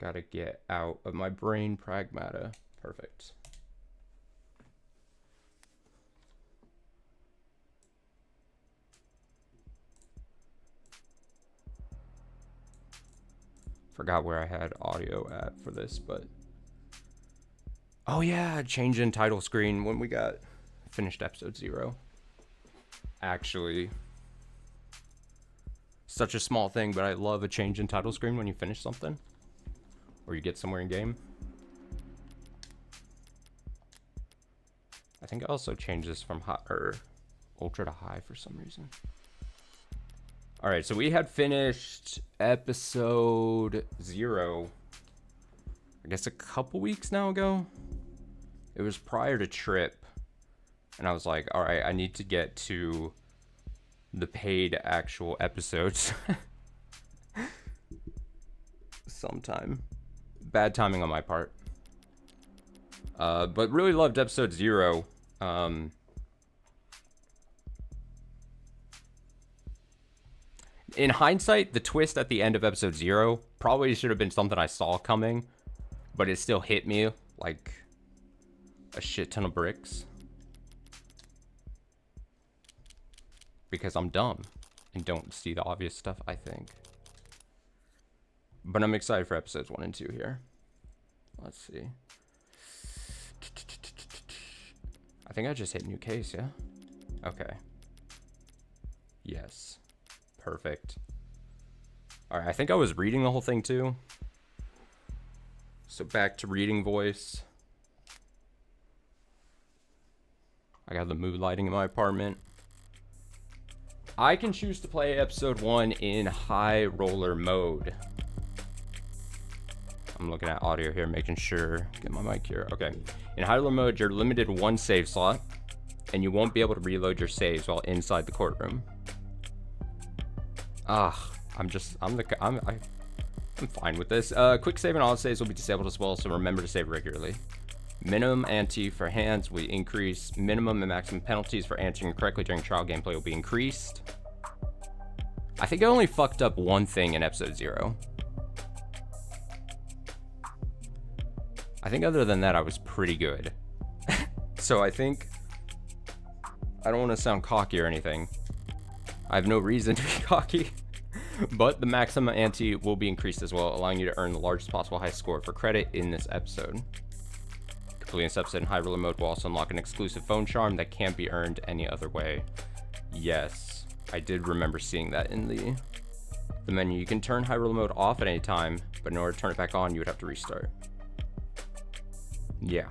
Gotta get out of my brain pragmata. Perfect. Forgot where I had audio at for this, but... Oh yeah, change in title screen when we got finished episode 0. Actually, such a small thing, but I love a change in title screen when you finish something. Or you get somewhere in game. I think I also changed this from high, or ultra to high for some reason. Alright, so we had finished episode 0, I guess a couple weeks now ago. It was prior to Trip. And I was like, alright, I need to get to the paid actual episodes. Sometime. Bad timing on my part. But really loved episode 0. In hindsight, the twist at the end of episode 0 probably should have been something I saw coming, but it still hit me like a shit ton of bricks. Because I'm dumb and don't see the obvious stuff, I think. But I'm excited for episodes 1 and 2 here. Let's see. I think I just hit new case, yeah? Okay. Yes. Perfect. Alright, I think I was reading the whole thing too. So back to reading voice. I got the mood lighting in my apartment. I can choose to play episode 1 in high roller mode. I'm looking at audio here, making sure. Get my mic here. Okay. In high roller mode, you're limited to 1 save slot, and you won't be able to reload your saves while inside the courtroom. I'm fine with this. Quick save and auto saves will be disabled as well, so remember to save regularly. Minimum ante for hands will increase. Minimum and maximum penalties for answering incorrectly during trial gameplay will be increased. I think I only fucked up one thing in episode 0. I think other than that, I was pretty good. So I think... I don't want to sound cocky or anything. I have no reason to be cocky. But the maximum ante will be increased as well, allowing you to earn the largest possible high score for credit in this episode. Completing this episode in high roller mode will also unlock an exclusive phone charm that can't be earned any other way. Yes, I did remember seeing that in the menu. You can turn high roller mode off at any time, but in order to turn it back on, you would have to restart. Yeah.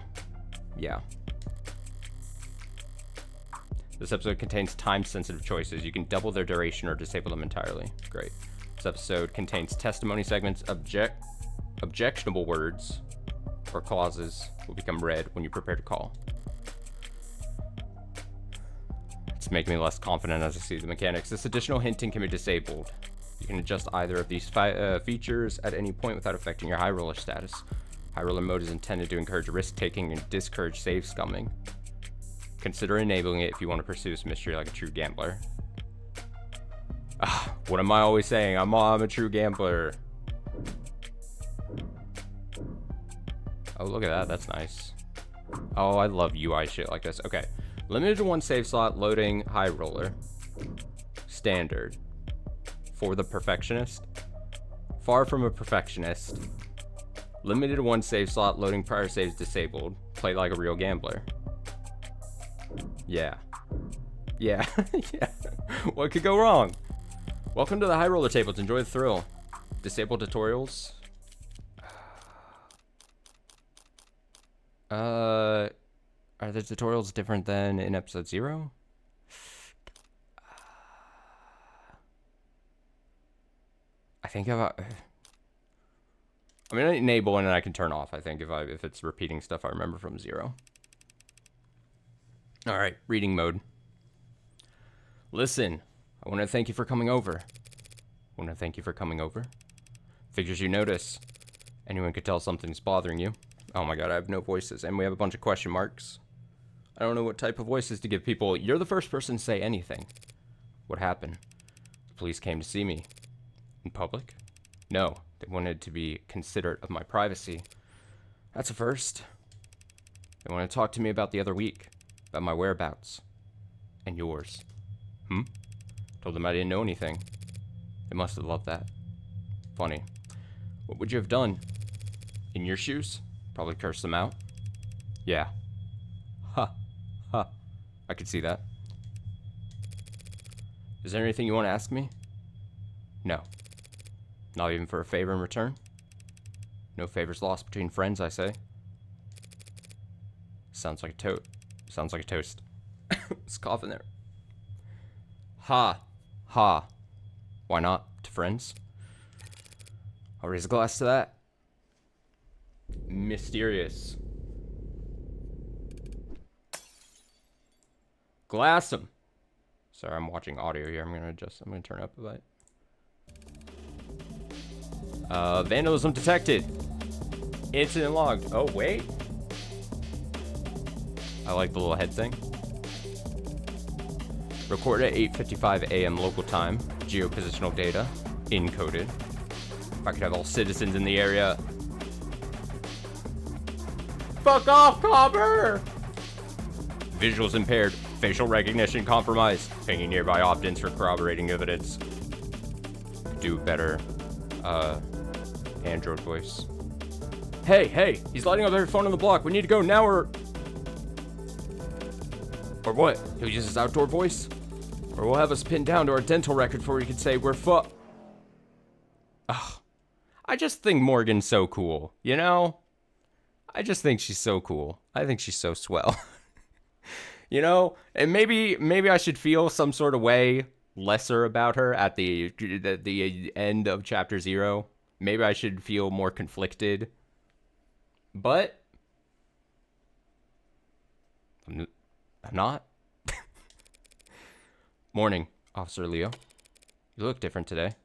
This episode contains time-sensitive choices. You can double their duration or disable them entirely. Great. This episode contains testimony segments. Objectionable words or clauses will become red when you prepare to call. It's making me less confident as I see the mechanics. This additional hinting can be disabled. You can adjust either of these features at any point without affecting your high roller status. High roller mode is intended to encourage risk-taking and discourage save scumming. Consider enabling it if you want to pursue this mystery like a true gambler. What am I always saying? I'm a true gambler. Oh, look at that. That's nice. Oh, I love UI shit like this. Okay. Limited to 1 save slot, loading high roller. Standard. For the perfectionist. Far from a perfectionist. Limited to 1 save slot, loading prior saves disabled. Play like a real gambler. Yeah. Yeah. What could go wrong? Welcome to the high roller table to enjoy the thrill. Disable tutorials. Are the tutorials different than in episode 0? I think I'm gonna enable and then I can turn off. I think if it's repeating stuff I remember from 0. All right, reading mode. Listen, I want to thank you for coming over. Figures you notice. Anyone could tell something's bothering you. Oh my god, I have no voices, and we have a bunch of question marks. I don't know what type of voices to give people. You're the first person to say anything. What happened? The police came to see me. In public? No, They wanted to be considerate of my privacy. That's a first. They wanted to talk to me about the other week, about my whereabouts. And yours. Told them I didn't know anything. They must have loved that. Funny. What would you have done? In your shoes? Probably cursed them out. Yeah. I could see that. Is there anything you want to ask me? No. Not even for a favor in return? No favors lost between friends, I say. Sounds like a toast. It's coughing there. Ha. Why not? To friends? I'll raise a glass to that. Mysterious. Glass 'em. Sorry, I'm watching audio here. I'm gonna turn up a bit. Vandalism detected. Incident logged. Oh, wait. I like the little head thing. Recorded at 8:55 a.m. local time. Geopositional data. Encoded. If I could have all citizens in the area. Fuck off, Copper! Visuals impaired. Facial recognition compromised. Pinging nearby opt-ins for corroborating evidence. Do better. Android voice. Hey, he's lighting up every phone on the block. We need to go now or what? He'll use his outdoor voice? Or we'll have us pinned down to our dental record before we can say we're Ugh. I just think Morgan's so cool, you know? I just think she's so cool. I think she's so swell. You know? And maybe I should feel some sort of way lesser about her at the end of chapter 0. Maybe I should feel more conflicted. But I'm not. Morning, Officer Leo. You look different today.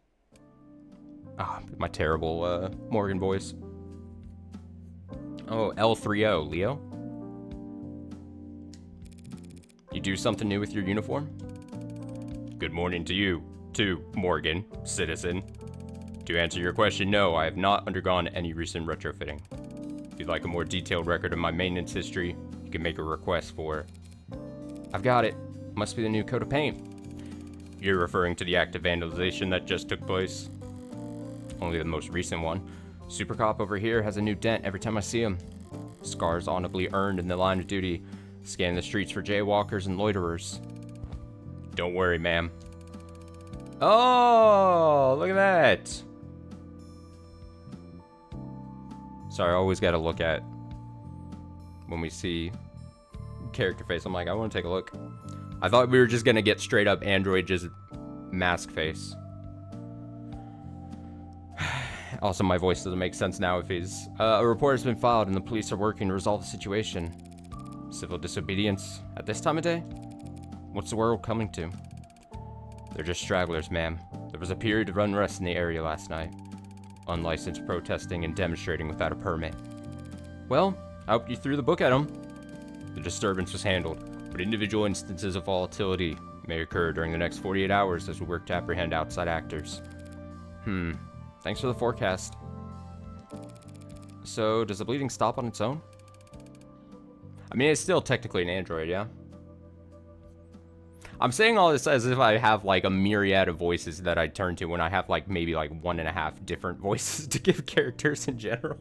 My terrible Morgan voice. Oh, L30, Leo. You do something new with your uniform? Good morning to you, too, Morgan, citizen. To answer your question, no, I have not undergone any recent retrofitting. If you'd like a more detailed record of my maintenance history, you can make a request for... I've got it. Must be the new coat of paint. You're referring to the act of vandalization that just took place? Only the most recent one. Super Cop over here has a new dent every time I see him. Scars honorably earned in the line of duty, scanning the streets for jaywalkers and loiterers. Don't worry, ma'am. Oh, look at that. Sorry, I always gotta look at when we see character face. I'm like, I want to take a look. I thought we were just gonna get straight up Android just mask face. Also, my voice doesn't make sense now if he's... a report has been filed and the police are working to resolve the situation. Civil disobedience at this time of day? What's the world coming to? They're just stragglers, ma'am. There was a period of unrest in the area last night. Unlicensed protesting and demonstrating without a permit. Well, I hope you threw the book at them. The disturbance was handled, but individual instances of volatility may occur during the next 48 hours as we work to apprehend outside actors. Thanks for the forecast. So, does the bleeding stop on its own? I mean, it's still technically an android, yeah? I'm saying all this as if I have, like, a myriad of voices that I turn to when I have, like, maybe, like, 1.5 different voices to give characters in general.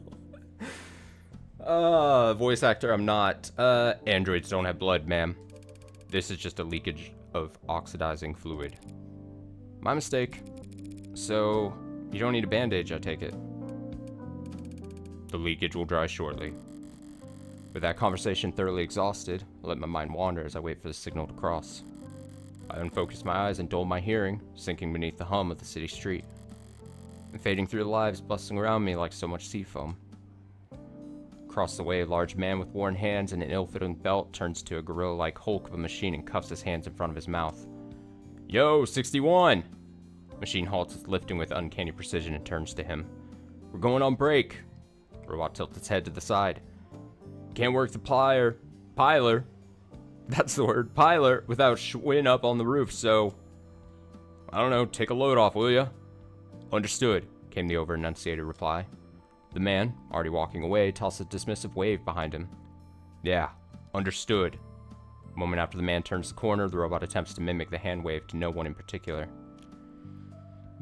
Voice actor, I'm not. Androids don't have blood, ma'am. This is just a leakage of oxidizing fluid. My mistake. So, you don't need a bandage, I take it. The leakage will dry shortly. With that conversation thoroughly exhausted, I let my mind wander as I wait for the signal to cross. I unfocused my eyes and dulled my hearing, sinking beneath the hum of the city street, and fading through the lives bustling around me like so much sea foam. Across the way, a large man with worn hands and an ill-fitting belt turns to a gorilla-like hulk of a machine and cuffs his hands in front of his mouth. Yo, 61! Machine halts its lifting with uncanny precision and turns to him. We're going on break. Robot tilts its head to the side. Can't work the piler. That's the word, piler, without Schwinn up on the roof, so... I don't know, take a load off, will ya? Understood. came the over-enunciated reply. The man, already walking away, tossed a dismissive wave behind him. Yeah, understood. A moment after the man turns the corner, the robot attempts to mimic the hand wave to no one in particular.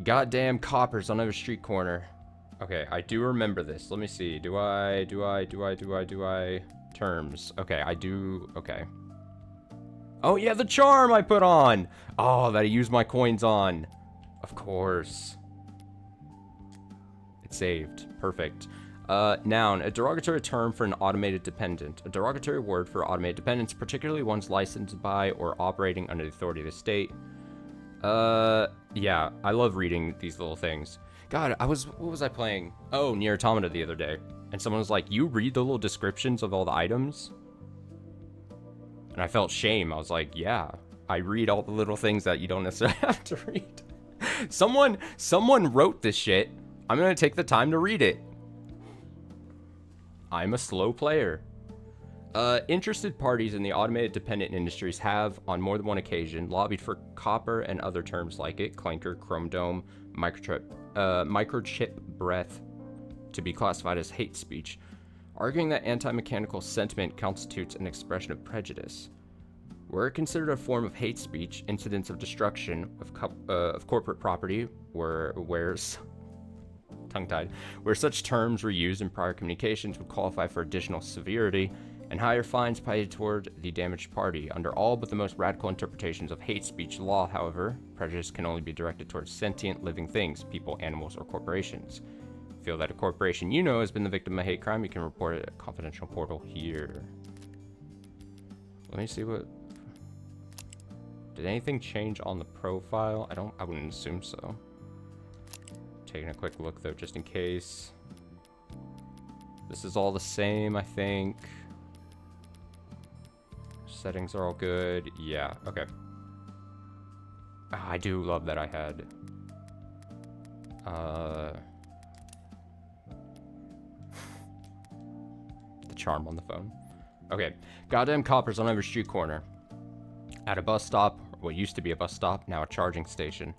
Goddamn coppers on every street corner. Okay, I do remember this. Let me see. Do I? Terms. Okay, I do. Okay. Oh, yeah, the charm I put on. Oh, that I used my coins on. Of course. It's saved. Perfect. Noun, a derogatory term for an automated dependent. A derogatory word for automated dependents, particularly ones licensed by or operating under the authority of the state. Yeah, I love reading these little things. God, what was I playing? Oh, Nier Automata the other day. And someone was like, you read the little descriptions of all the items? And I felt shame. I was like, yeah, I read all the little things that you don't necessarily have to read. Someone wrote this shit. I'm gonna take the time to read it. I'm a slow player. Interested parties in the automated dependent industries have, on more than one occasion, lobbied for copper and other terms like it, clanker, chrome dome, microchip breath, to be classified as hate speech, arguing that anti-mechanical sentiment constitutes an expression of prejudice. Were it considered a form of hate speech, incidents of destruction of corporate property where such terms were used in prior communications would qualify for additional severity and higher fines paid toward the damaged party. Under all but the most radical interpretations of hate speech law, however, prejudice can only be directed towards sentient living things, people, animals, or corporations. Feel that a corporation you know has been the victim of a hate crime, you can report it at a confidential portal here. Let me see what... Did anything change on the profile? I wouldn't assume so. Taking a quick look though, just in case. This is all the same, I think. Settings are all good. Yeah, okay. I do love that I had... the charm on the phone. Okay. Goddamn coppers on every street corner. At a bus stop, or what used to be a bus stop, now a charging station.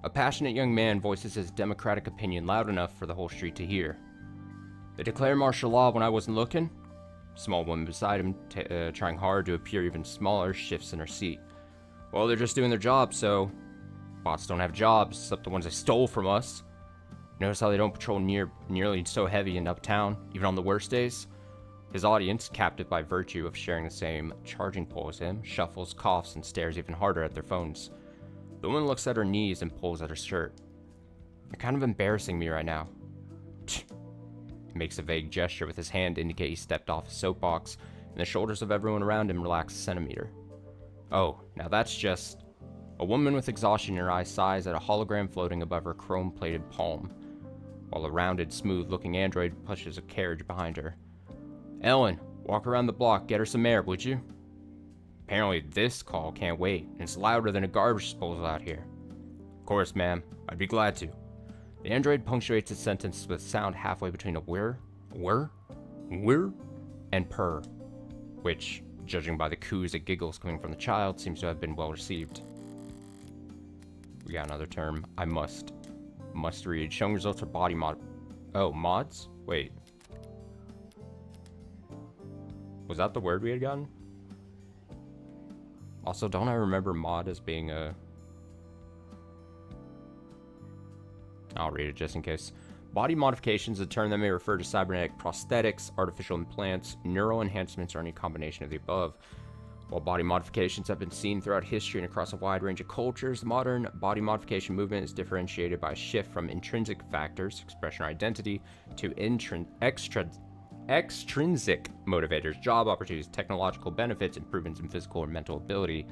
A passionate young man voices his democratic opinion loud enough for the whole street to hear. They declare martial law when I wasn't looking? Small woman beside him, trying hard to appear even smaller, shifts in her seat. Well, they're just doing their job, so... Bots don't have jobs, except the ones they stole from us. Notice how they don't patrol nearly so heavy in uptown, even on the worst days? His audience, captive by virtue of sharing the same charging pole as him, shuffles, coughs, and stares even harder at their phones. The woman looks at her knees and pulls at her shirt. You're kind of embarrassing me right now. He makes a vague gesture with his hand to indicate he stepped off his soapbox, and the shoulders of everyone around him relax a centimeter. Oh, now that's just... A woman with exhaustion in her eyes sighs at a hologram floating above her chrome-plated palm, while a rounded, smooth-looking android pushes a carriage behind her. Ellen, walk around the block, get her some air, would you? Apparently this call can't wait, and it's louder than a garbage disposal out here. Of course, ma'am. I'd be glad to. The android punctuates its sentence with a sound halfway between a whir, and purr, which, judging by the coos and giggles coming from the child, seems to have been well received. We got another term. I must read. Showing results for body mod... Oh, mods? Wait. Was that the word we had gotten? Also, don't I remember mod as being a... I'll read it just in case. Body modifications is a term that may refer to cybernetic prosthetics, artificial implants, neural enhancements, or any combination of the above. While body modifications have been seen throughout history and across a wide range of cultures, the modern body modification movement is differentiated by a shift from intrinsic factors, expression or identity, to extrinsic motivators, job opportunities, technological benefits, improvements in physical or mental ability.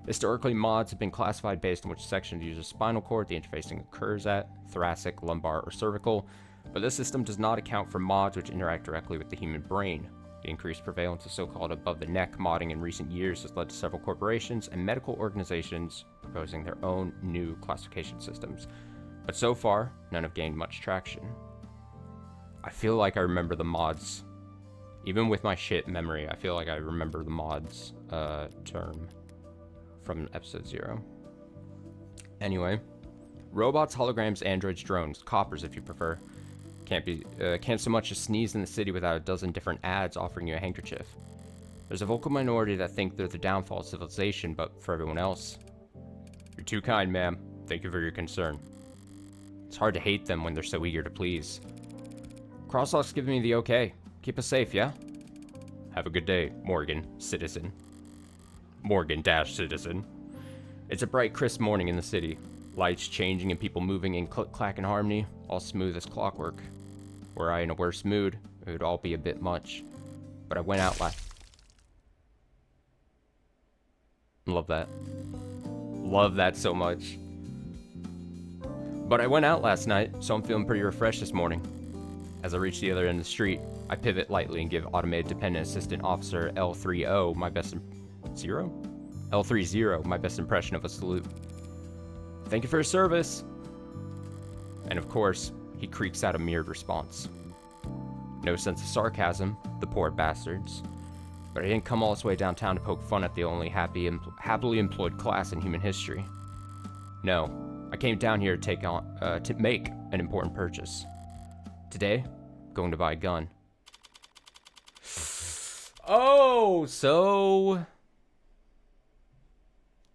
Historically, mods have been classified based on which section of the user's spinal cord the interfacing occurs at, thoracic, lumbar, or cervical, but this system does not account for mods which interact directly with the human brain. The increased prevalence of so-called above-the-neck modding in recent years has led to several corporations and medical organizations proposing their own new classification systems, but so far, none have gained much traction. I feel like I remember the mods. Even with my shit memory, I feel like I remember the mods term from episode 0. Anyway, Robots, holograms, androids, drones, coppers if you prefer. Can't so much as sneeze in the city without a dozen different ads offering you a handkerchief. There's a vocal minority that think they're the downfall of civilization, but for everyone else, you're too kind, ma'am. Thank you for your concern. It's hard to hate them when they're so eager to please. Crosslock's giving me the okay. Keep us safe, yeah? Have a good day, Morgan, citizen. Morgan-citizen. It's a bright, crisp morning in the city. Lights changing and people moving in click-clack and harmony, all smooth as clockwork. Were I in a worse mood, it would all be a bit much. But I went out Love that. Love that so much. But I went out last night, so I'm feeling pretty refreshed this morning. As I reach the other end of the street, I pivot lightly and give Automated Dependent Assistant Officer L30 my best impression of a salute. Thank you for your service. And of course, he creaks out a mirrored response. No sense of sarcasm, the poor bastards. But I didn't come all this way downtown to poke fun at the only happily employed class in human history. No, I came down here to make an important purchase. Today, I'm going to buy a gun. Oh, so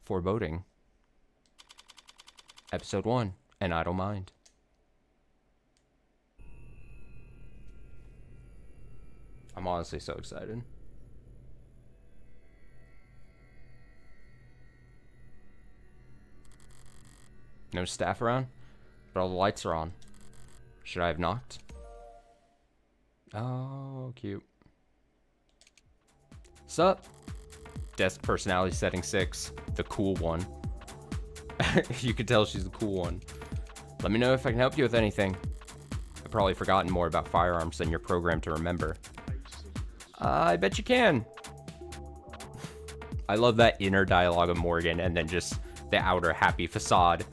foreboding. Episode 1, An Idle Mind. I'm honestly so excited. No staff around, but all the lights are on. Should I have knocked? Oh, cute. Sup? Desk personality setting 6, the cool one. You could tell she's the cool one. Let me know if I can help you with anything. I've probably forgotten more about firearms than you're programmed to remember. I bet you can. I love that inner dialogue of Morgan and then just the outer happy facade.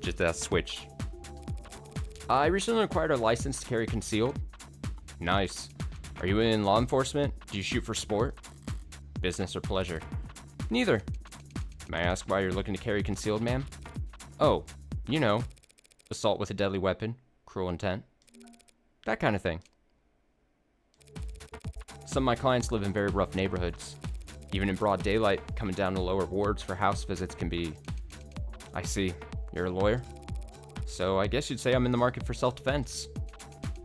Just that switch. I recently acquired a license to carry concealed. Nice. Are you in law enforcement? Do you shoot for sport? Business or pleasure? Neither. May I ask why you're looking to carry concealed, ma'am? Oh, you know, assault with a deadly weapon, cruel intent, that kind of thing. Some of my clients live in very rough neighborhoods. Even in broad daylight, coming down to lower wards for house visits can be... I see. You're a lawyer? So I guess you'd say I'm in the market for self-defense.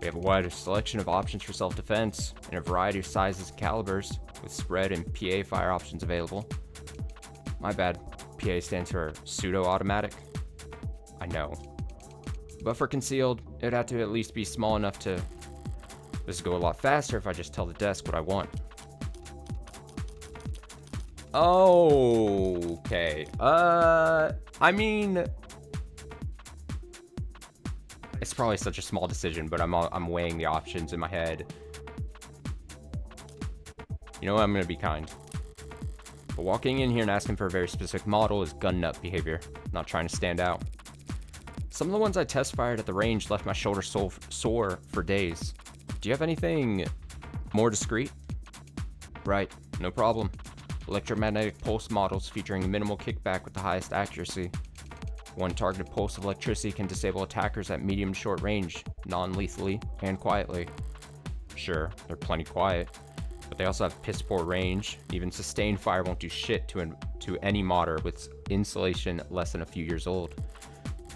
We have a wide selection of options for self-defense in a variety of sizes and calibers, with spread and PA fire options available. My bad. PA stands for pseudo-automatic. I know. But for concealed, it'd have to at least be small enough to... This would go a lot faster if I just tell the desk what I want. Okay. I mean... It's probably such a small decision, but I'm weighing the options in my head. You know what? I'm gonna be kind. But walking in here and asking for a very specific model is gun nut behavior. Not trying to stand out. Some of the ones I test fired at the range left my shoulder sore for days. Do you have anything more discreet? Right, no problem. Electromagnetic pulse models featuring minimal kickback with the highest accuracy. One targeted pulse of electricity can disable attackers at medium to short range, non-lethally and quietly. Sure, they're plenty quiet, but they also have piss poor range. Even sustained fire won't do shit to any modder with insulation less than a few years old.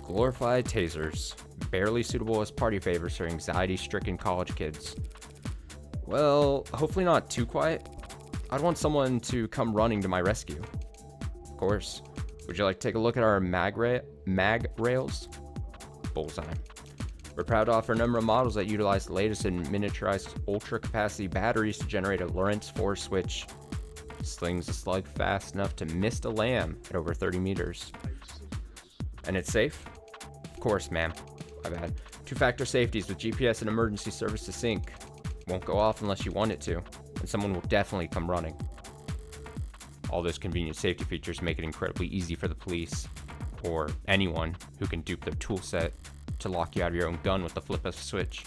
Glorified tasers, barely suitable as party favors for anxiety-stricken college kids. Well, hopefully not too quiet. I'd want someone to come running to my rescue. Of course. Would you like to take a look at our mag rails? Bullseye. We're proud to offer a number of models that utilize the latest in miniaturized ultra-capacity batteries to generate a Lorentz force switch. Slings a slug fast enough to mist a lamb at over 30 meters. And it's safe? Of course, ma'am. My bad. 2-factor safeties with GPS and emergency service to sync. Won't go off unless you want it to, and someone will definitely come running. All those convenient safety features make it incredibly easy for the police, or anyone who can dupe their tool set, to lock you out of your own gun with the flip of a switch.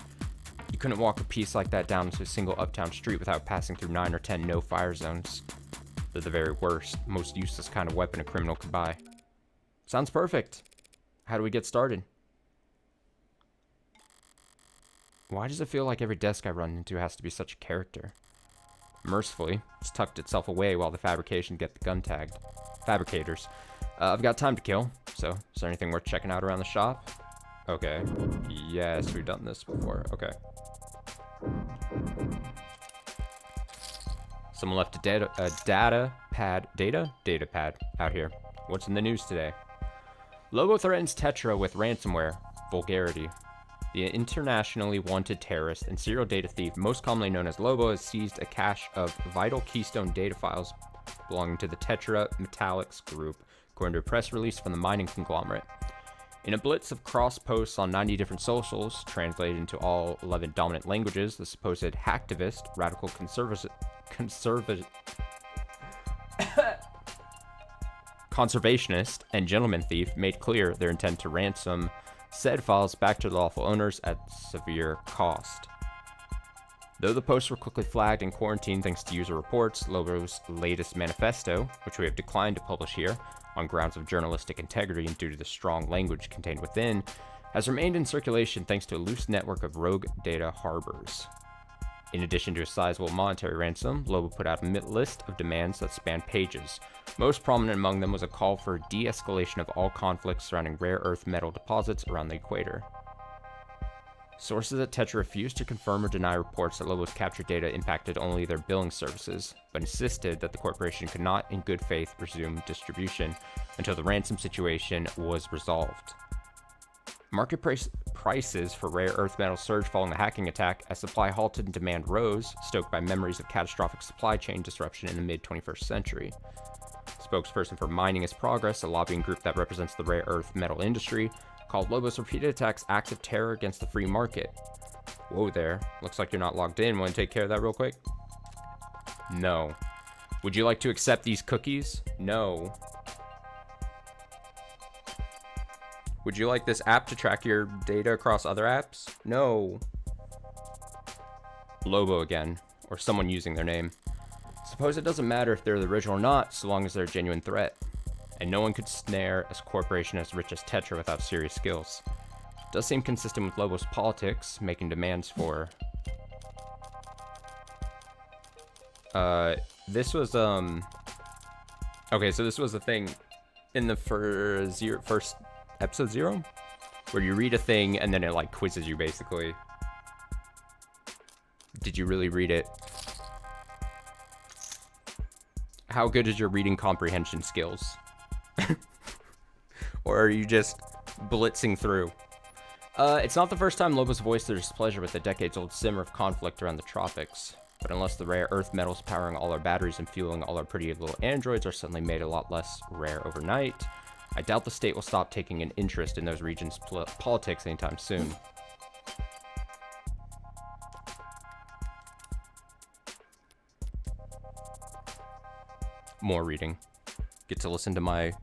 You couldn't walk a piece like that down into a single uptown street without passing through 9 or 10 no-fire zones. They're the very worst, most useless kind of weapon a criminal could buy. Sounds perfect. How do we get started? Why does it feel like every desk I run into has to be such a character? Mercifully, it's tucked itself away while the fabrication get the gun tagged. Fabricators. I've got time to kill, so is there anything worth checking out around the shop? Okay. Yes, we've done this before. Okay. Someone left a data pad out here. What's in the news today? Lobo threatens Tetra with ransomware. Vulgarity. The internationally wanted terrorist and serial data thief, most commonly known as Lobo, has seized a cache of vital keystone data files belonging to the Tetra Metallics Group, according to a press release from the mining conglomerate. In a blitz of cross posts on 90 different socials, translated into all 11 dominant languages, the supposed hacktivist, radical conservationist, and gentleman thief made clear their intent to ransom said files back to the lawful owners at severe cost. Though the posts were quickly flagged and quarantined thanks to user reports, Lobo's latest manifesto, which we have declined to publish here on grounds of journalistic integrity and due to the strong language contained within, has remained in circulation thanks to a loose network of rogue data harbors. In addition to a sizable monetary ransom, Lobo put out a list of demands that spanned pages. Most prominent among them was a call for de-escalation of all conflicts surrounding rare earth metal deposits around the equator. Sources at Tetra refused to confirm or deny reports that Lobo's captured data impacted only their billing services, but insisted that the corporation could not, in good faith, resume distribution until the ransom situation was resolved. Market prices for rare earth metals surged following the hacking attack as supply halted and demand rose, stoked by memories of catastrophic supply chain disruption in the mid-21st century. Spokesperson for Mining is Progress, a lobbying group that represents the rare earth metal industry, called Lobo's repeated attacks acts of terror against the free market. Whoa there. Looks like you're not logged in. Want to take care of that real quick? No. Would you like to accept these cookies? No. Would you like this app to track your data across other apps? No. Lobo again, or someone using their name. Suppose it doesn't matter if they're the original or not, so long as they're a genuine threat. And no one could snare a corporation as rich as Tetra without serious skills. It does seem consistent with Lobo's politics, making demands for... this was, okay, so this was a thing in the first episode 0, where you read a thing and then it like quizzes you basically. Did you really read it? How good is your reading comprehension skills? Or are you just blitzing through? It's not the first time Lobo's voiced their displeasure with the decades-old simmer of conflict around the tropics. But unless the rare earth metals powering all our batteries and fueling all our pretty little androids are suddenly made a lot less rare overnight, I doubt the state will stop taking an interest in those regions' politics anytime soon. More reading. Get to listen to my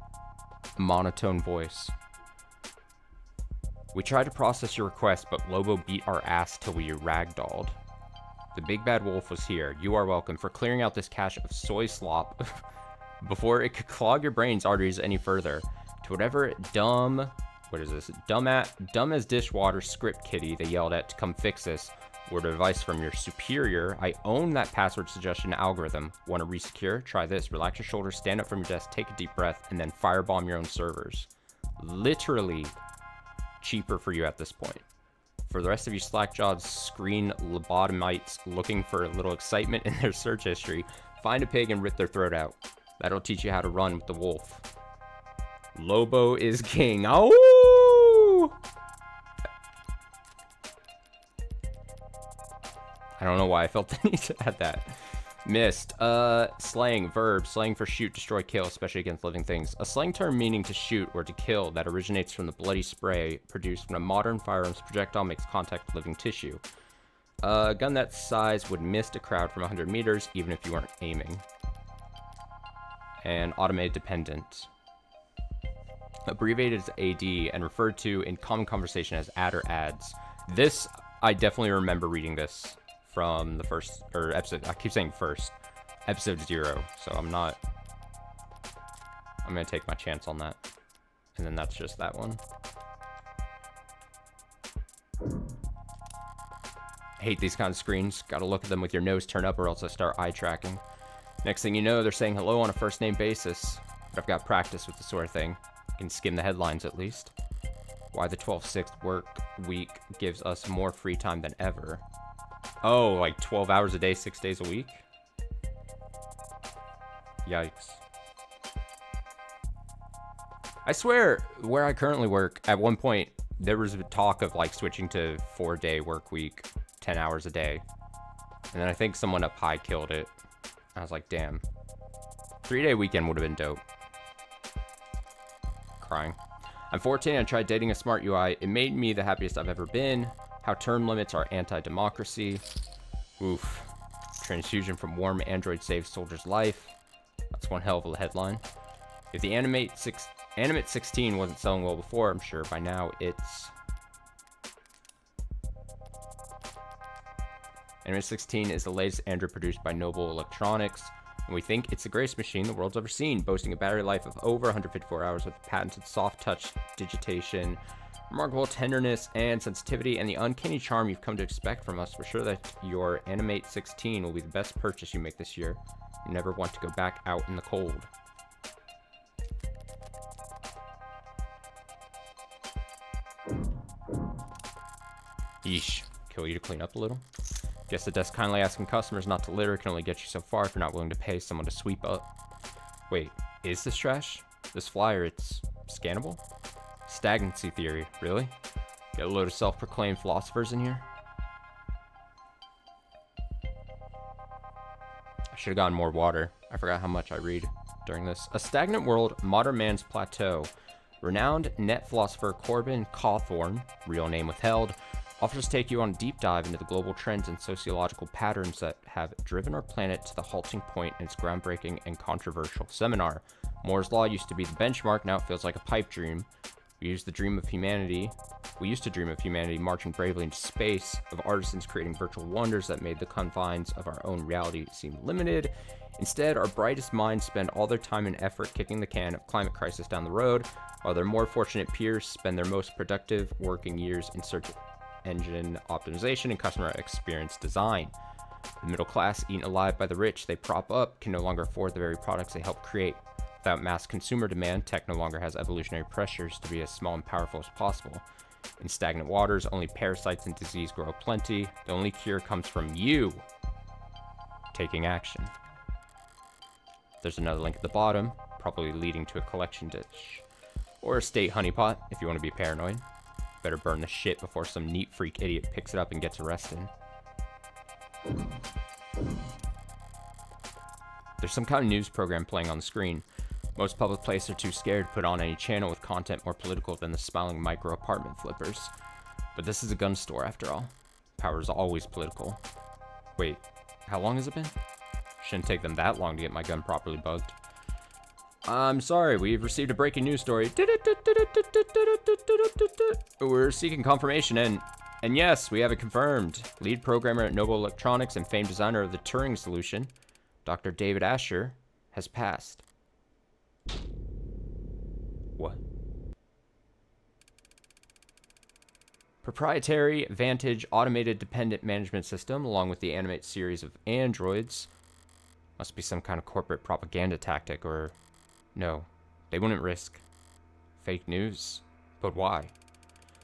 monotone voice. We tried to process your request, but Lobo beat our ass till we ragdolled. The big bad wolf was here. You are welcome for clearing out this cache of soy slop before it could clog your brain's arteries any further. To whatever dumb as dishwater script kiddie they yelled at to come fix this, word of advice from your superior, I own that password suggestion algorithm. Want to resecure? Try this. Relax your shoulders, stand up from your desk, take a deep breath, and then firebomb your own servers. Literally cheaper for you at this point. For the rest of you slack-jawed screen lobotomites looking for a little excitement in their search history, find a pig and rip their throat out. That'll teach you how to run with the wolf. Lobo is king. Oh! I don't know why I felt the need to add that. Missed. Slang, verb, slang for shoot, destroy, kill, especially against living things. A slang term meaning to shoot or to kill that originates from the bloody spray produced when a modern firearms projectile makes contact with living tissue. A gun that size would miss a crowd from 100 meters even if you weren't aiming. And automated dependent. Abbreviated as AD and referred to in common conversation as ad or ads. This, I definitely remember reading this from the first, or episode, I keep saying first, episode 0, so I'm gonna take my chance on that. And then that's just that one. Hate these kind of screens. Gotta look at them with your nose turned up or else I start eye tracking. Next thing you know, they're saying hello on a first name basis. But I've got practice with the sort of thing. Can skim the headlines at least. Why the 12/6 work week gives us more free time than ever. Oh, like 12 hours a day, 6 days a week? Yikes. I swear, where I currently work, at one point, there was a talk of like switching to 4-day work week, 10 hours a day. And then I think someone up high killed it. I was like, damn. 3-day weekend would have been dope. Crying. I'm 14 and I tried dating a smart UI. It made me the happiest I've ever been. How term limits are anti-democracy. Oof. Transfusion from warm Android saves soldier's life. That's one hell of a headline. If the Animate 16 wasn't selling well before, I'm sure by now it's... Animate 16 is the latest Android produced by Noble Electronics, and we think it's the greatest machine the world's ever seen, boasting a battery life of over 154 hours with patented soft touch digitation, remarkable tenderness and sensitivity, and the uncanny charm you've come to expect from us. We're sure that your Animate 16 will be the best purchase you make this year. You never want to go back out in the cold. Yeesh. Kill you to clean up a little. Guess the desk kindly asking customers not to litter can only get you so far if you're not willing to pay someone to sweep up. Wait, is this trash? This flyer, it's scannable? Stagnancy theory, really? Get a load of self-proclaimed philosophers in here? I should have gotten more water. I forgot how much I read during this. A Stagnant World, Modern Man's Plateau. Renowned net philosopher Corbin Cawthorne, real name withheld, offers to take you on a deep dive into the global trends and sociological patterns that have driven our planet to the halting point in its groundbreaking and controversial seminar. Moore's Law used to be the benchmark, now it feels like a pipe dream. We used to dream of humanity marching bravely into space, of artisans creating virtual wonders that made the confines of our own reality seem limited. Instead, our brightest minds spend all their time and effort kicking the can of climate crisis down the road, while their more fortunate peers spend their most productive working years in search of engine optimization and customer experience design. The middle class, eaten alive by the rich they prop up, can no longer afford the very products they help create. Without mass consumer demand, tech no longer has evolutionary pressures to be as small and powerful as possible. In stagnant waters, only parasites and disease grow aplenty. The only cure comes from you taking action. There's another link at the bottom, probably leading to a collection dish. Or a state honeypot, if you want to be paranoid. Better burn the shit before some neat freak idiot picks it up and gets arrested. There's some kind of news program playing on the screen. Most public places are too scared to put on any channel with content more political than the smiling micro apartment flippers. But this is a gun store after all. Power is always political. Wait, how long has it been? Shouldn't take them that long to get my gun properly bugged. I'm sorry, we've received a breaking news story. We're seeking confirmation, and yes, we have it confirmed. Lead programmer at Noble Electronics and famed designer of the Turing solution, Dr. David Asher, has passed. What? Proprietary Vantage automated dependent management system, along with the Animate series of androids. Must be some kind of corporate propaganda tactic, or... No, they wouldn't risk fake news. But why?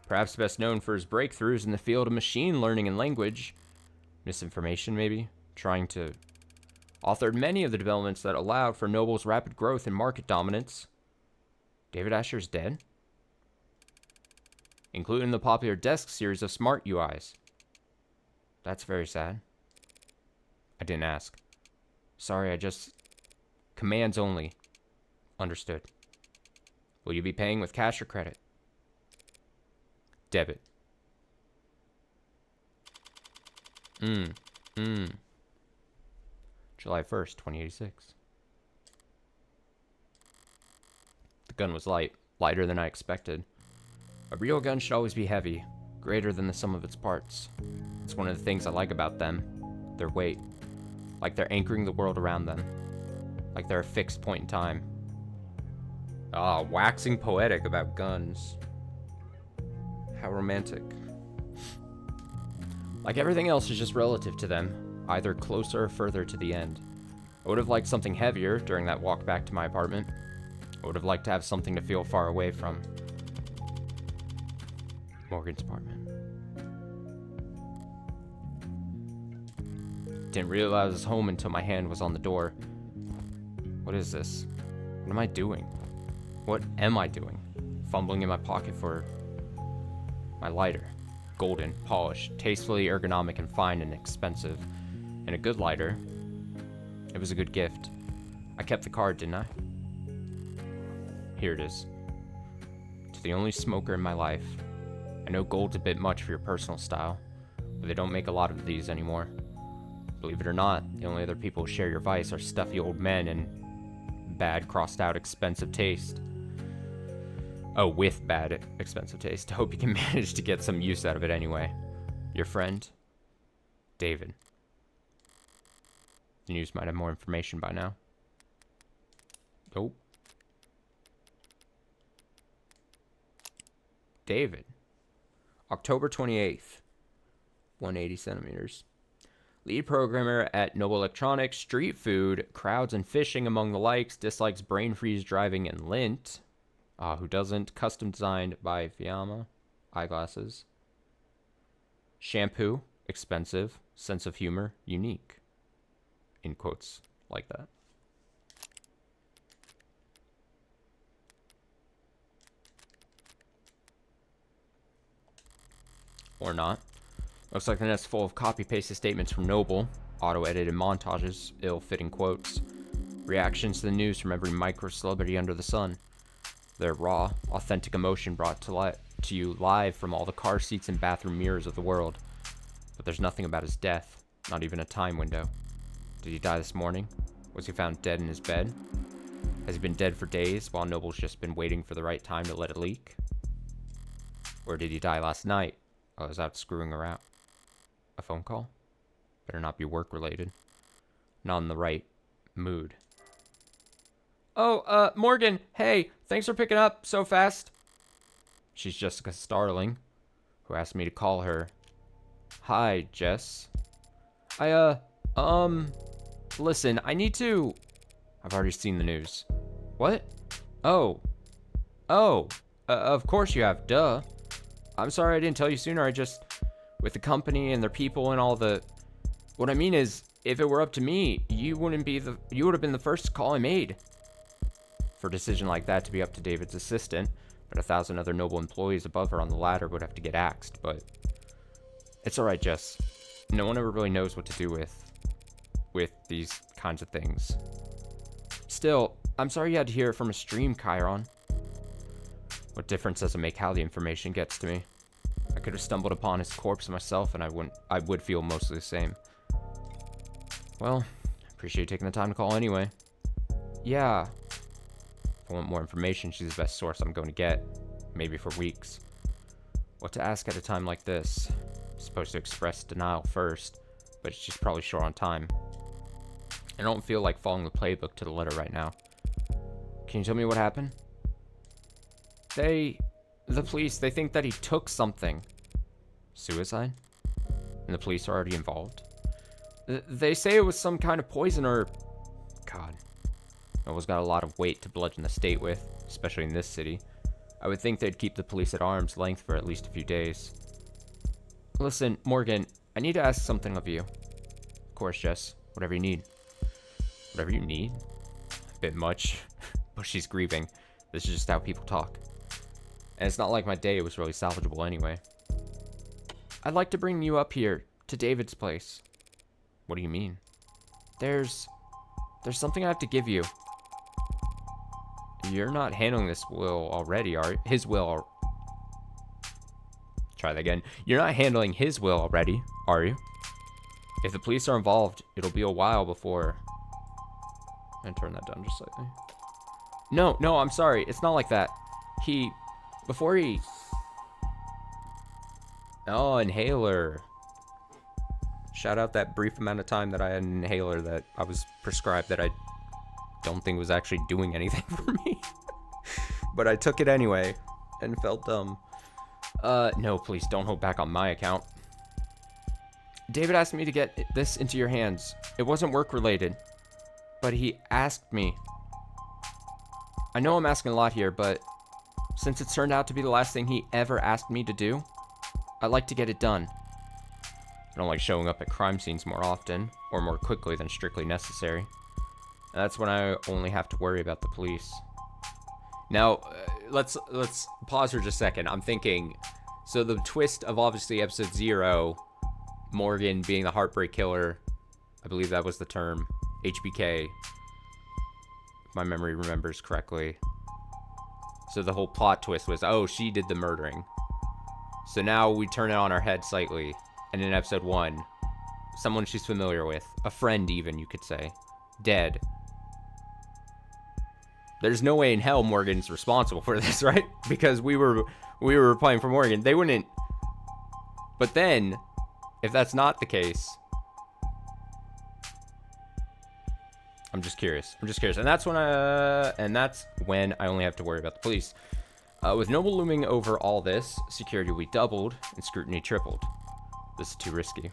Perhaps best known for his breakthroughs in the field of machine learning and language. Misinformation, maybe? Trying to... Authored many of the developments that allowed for Noble's rapid growth and market dominance. David Asher's dead? Including the popular desk series of smart UIs. That's very sad. I didn't ask. Sorry, I just... Commands only. Understood. Will you be paying with cash or credit? Debit. July 1st, 2086. The gun was light. Lighter than I expected. A real gun should always be heavy. Greater than the sum of its parts. It's one of the things I like about them. Their weight. Like they're anchoring the world around them. Like they're a fixed point in time. Ah, waxing poetic about guns. How romantic. Like everything else is just relative to them, either closer or further to the end. I would have liked something heavier during that walk back to my apartment. I would have liked to have something to feel far away from. Morgan's apartment. Didn't realize I was home until my hand was on the door. What is this? What am I doing? What am I doing? Fumbling in my pocket for my lighter. Golden, polished, tastefully ergonomic and fine and expensive. And a good lighter. It was a good gift. I kept the card, didn't I? Here it is. To the only smoker in my life. I know gold's a bit much for your personal style, but they don't make a lot of these anymore. Believe it or not, the only other people who share your vice are stuffy old men and bad, crossed out, expensive taste. Oh, with bad, expensive taste. Hope you can manage to get some use out of it anyway. Your friend, David. The news might have more information by now. Nope. David. October 28th. 180 centimeters. Lead programmer at Noble Electronics, street food, crowds and fishing among the likes, dislikes brain freeze driving and lint. Who doesn't? Custom designed by Fiamma. Eyeglasses. Shampoo, expensive. Sense of humor, unique. In quotes like that. Or not. Looks like the net's full of copy-pasted statements from Noble, auto-edited montages, ill-fitting quotes, reactions to the news from every micro-celebrity under the sun. Their raw, authentic emotion brought to you live from all the car seats and bathroom mirrors of the world. But there's nothing about his death, not even a time window. Did he die this morning? Was he found dead in his bed? Has he been dead for days while Noble's just been waiting for the right time to let it leak? Or did he die last night while I was out screwing around? A phone call? Better not be work-related. Not in the right mood. Oh, Morgan, hey, thanks for picking up so fast. She's Jessica Starling, who asked me to call her. Hi, Jess. Listen, I need to... I've already seen the news. What? Oh, of course you have, duh. I'm sorry I didn't tell you sooner, I just... With the company and their people and all the... What I mean is, if it were up to me, you would have been the first call I made. For a decision like that to be up to David's assistant, but 1,000 other Noble employees above her on the ladder would have to get axed, but... It's alright, Jess. No one ever really knows what to do with these kinds of things. Still, I'm sorry you had to hear it from a stream, Chiron. What difference does it make how the information gets to me? I could have stumbled upon his corpse myself and I would feel mostly the same. Well, appreciate you taking the time to call anyway. Yeah. If I want more information, she's the best source I'm going to get. Maybe for weeks. What to ask at a time like this? I'm supposed to express denial first, but she's probably short on time. I don't feel like following the playbook to the letter right now. Can you tell me what happened? The police, they think that he took something. Suicide? And the police are already involved? They say it was some kind of poison or... God. Noble's got a lot of weight to bludgeon the state with, especially in this city. I would think they'd keep the police at arm's length for at least a few days. Listen, Morgan, I need to ask something of you. Of course, Jess. Whatever you need. Whatever you need? A bit much. But she's grieving. This is just how people talk. And it's not like my day was really salvageable anyway. I'd like to bring you up here, to David's place. What do you mean? There's something I have to give you. You're not handling this will already, are you? His will. Try that again. You're not handling his will already, are you? If the police are involved, it'll be a while before... I'm gonna turn that down just slightly. No, I'm sorry. It's not like that. Before he... Oh, inhaler. Shout out that brief amount of time that I had an inhaler that I was prescribed that I don't think was actually doing anything for me. But I took it anyway and felt dumb. No, please don't hold back on my account. David asked me to get this into your hands. It wasn't work related, but he asked me. I know I'm asking a lot here, but since it's turned out to be the last thing he ever asked me to do, I'd like to get it done. I don't like showing up at crime scenes more often, or more quickly than strictly necessary. And that's when I only have to worry about the police. Now, let's pause for just a second. I'm thinking, so the twist of obviously episode 0, Morgan being the heartbreak killer, I believe that was the term, HBK, if my memory remembers correctly. So the whole plot twist was, oh, she did the murdering. So now we turn it on our head slightly, and in episode 1, someone she's familiar with, a friend even, you could say, dead. There's no way in hell Morgan's responsible for this, right? Because we were playing for Morgan. They wouldn't. But then, if that's not the case, I'm just curious. And that's when I only have to worry about the police. With Noble looming over all this, security will be doubled and scrutiny tripled. This is too risky.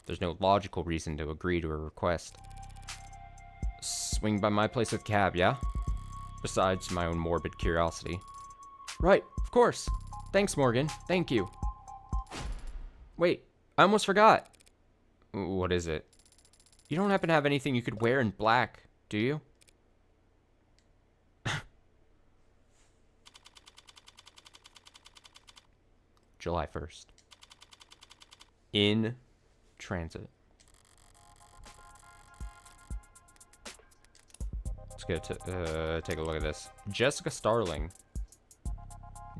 There's no logical reason to agree to a request. Swing by my place with cab, yeah? Besides my own morbid curiosity. Right, of course. Thanks, Morgan. Thank you. Wait, I almost forgot. What is it? You don't happen to have anything you could wear in black, do you? July 1st. In transit. Let's go take a look at this. Jessica Starling.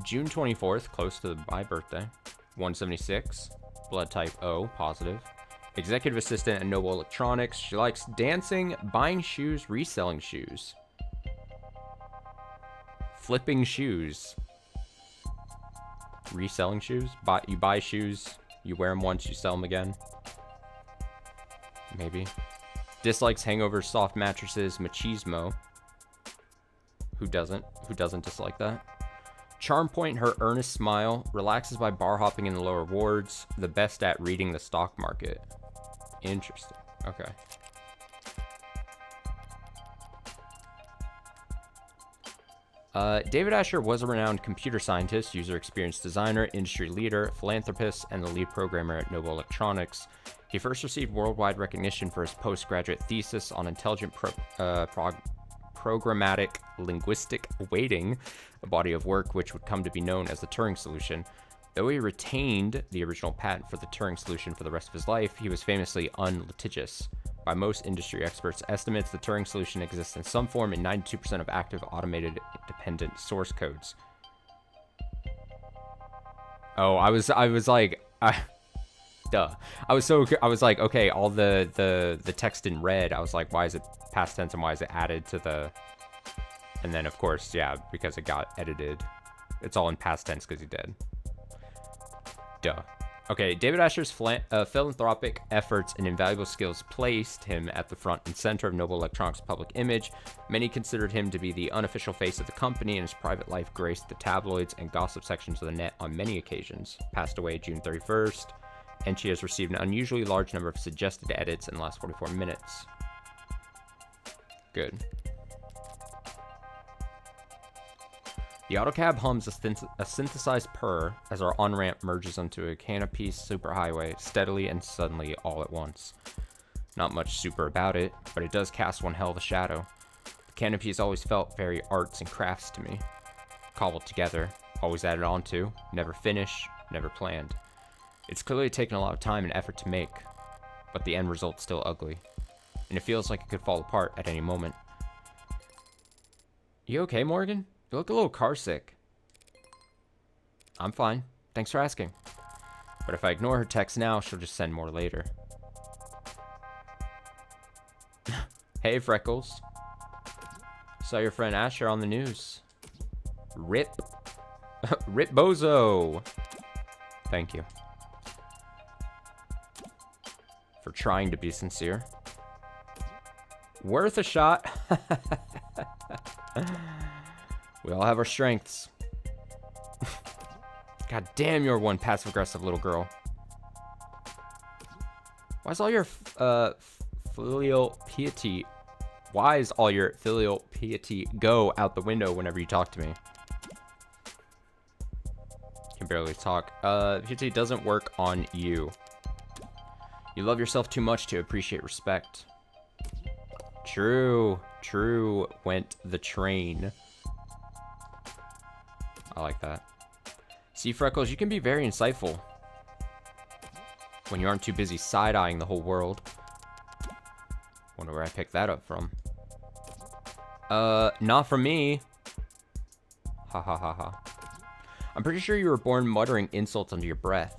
June 24th, close to my birthday. 176. Blood type O, positive. Executive assistant at Noble Electronics. She likes dancing, buying shoes, reselling shoes. Flipping shoes. Reselling shoes? You buy shoes, you wear them once, you sell them again. Maybe. Dislikes hangovers, soft mattresses, machismo. Who doesn't? Who doesn't dislike that? Charm point, her earnest smile. Relaxes by bar hopping in the lower wards. The best at reading the stock market. Interesting. Okay. David Asher was a renowned computer scientist, user experience designer, industry leader, philanthropist, and the lead programmer at Noble Electronics. He first received worldwide recognition for his postgraduate thesis on intelligent programmatic linguistic weighting, a body of work which would come to be known as the Turing solution. Though he retained the original patent for the Turing solution for the rest of his life, he was famously unlitigious. By most industry experts' estimates, the Turing solution exists in some form in 92% of active automated independent source codes. Oh, I was like, duh. I was like, okay, all the text in red. I was like, why is it past tense and why is it added to the? And then of course, yeah, because it got edited. It's all in past tense because he did. Duh. Okay, David Asher's philanthropic efforts and invaluable skills placed him at the front and center of Noble Electronics' public image. Many considered him to be the unofficial face of the company, and his private life graced the tabloids and gossip sections of the net on many occasions. Passed away June 31st, and she has received an unusually large number of suggested edits in the last 44 minutes. Good. The autocab hums a synthesized purr as our on-ramp merges onto a canopy superhighway steadily and suddenly all at once. Not much super about it, but it does cast one hell of a shadow. The canopy has always felt very arts and crafts to me. Cobbled together, always added onto, never finished, never planned. It's clearly taken a lot of time and effort to make, but the end result's still ugly. And it feels like it could fall apart at any moment. You okay, Morgan? You look a little car sick. I'm fine. Thanks for asking. But if I ignore her text now, she'll just send more later. Hey, Freckles. Saw your friend Asher on the news. Rip. Rip Bozo. Thank you. For trying to be sincere. Worth a shot. We all have our strengths. God damn, you're one passive-aggressive little girl. Why is all your filial piety? Why is all your filial piety go out the window whenever you talk to me? Can barely talk. Piety doesn't work on you. You love yourself too much to appreciate respect. True. True went the train. I like that. See, Freckles, you can be very insightful when you aren't too busy side-eyeing the whole world. Wonder where I picked that up from. Not from me. Ha ha ha ha. I'm pretty sure you were born muttering insults under your breath.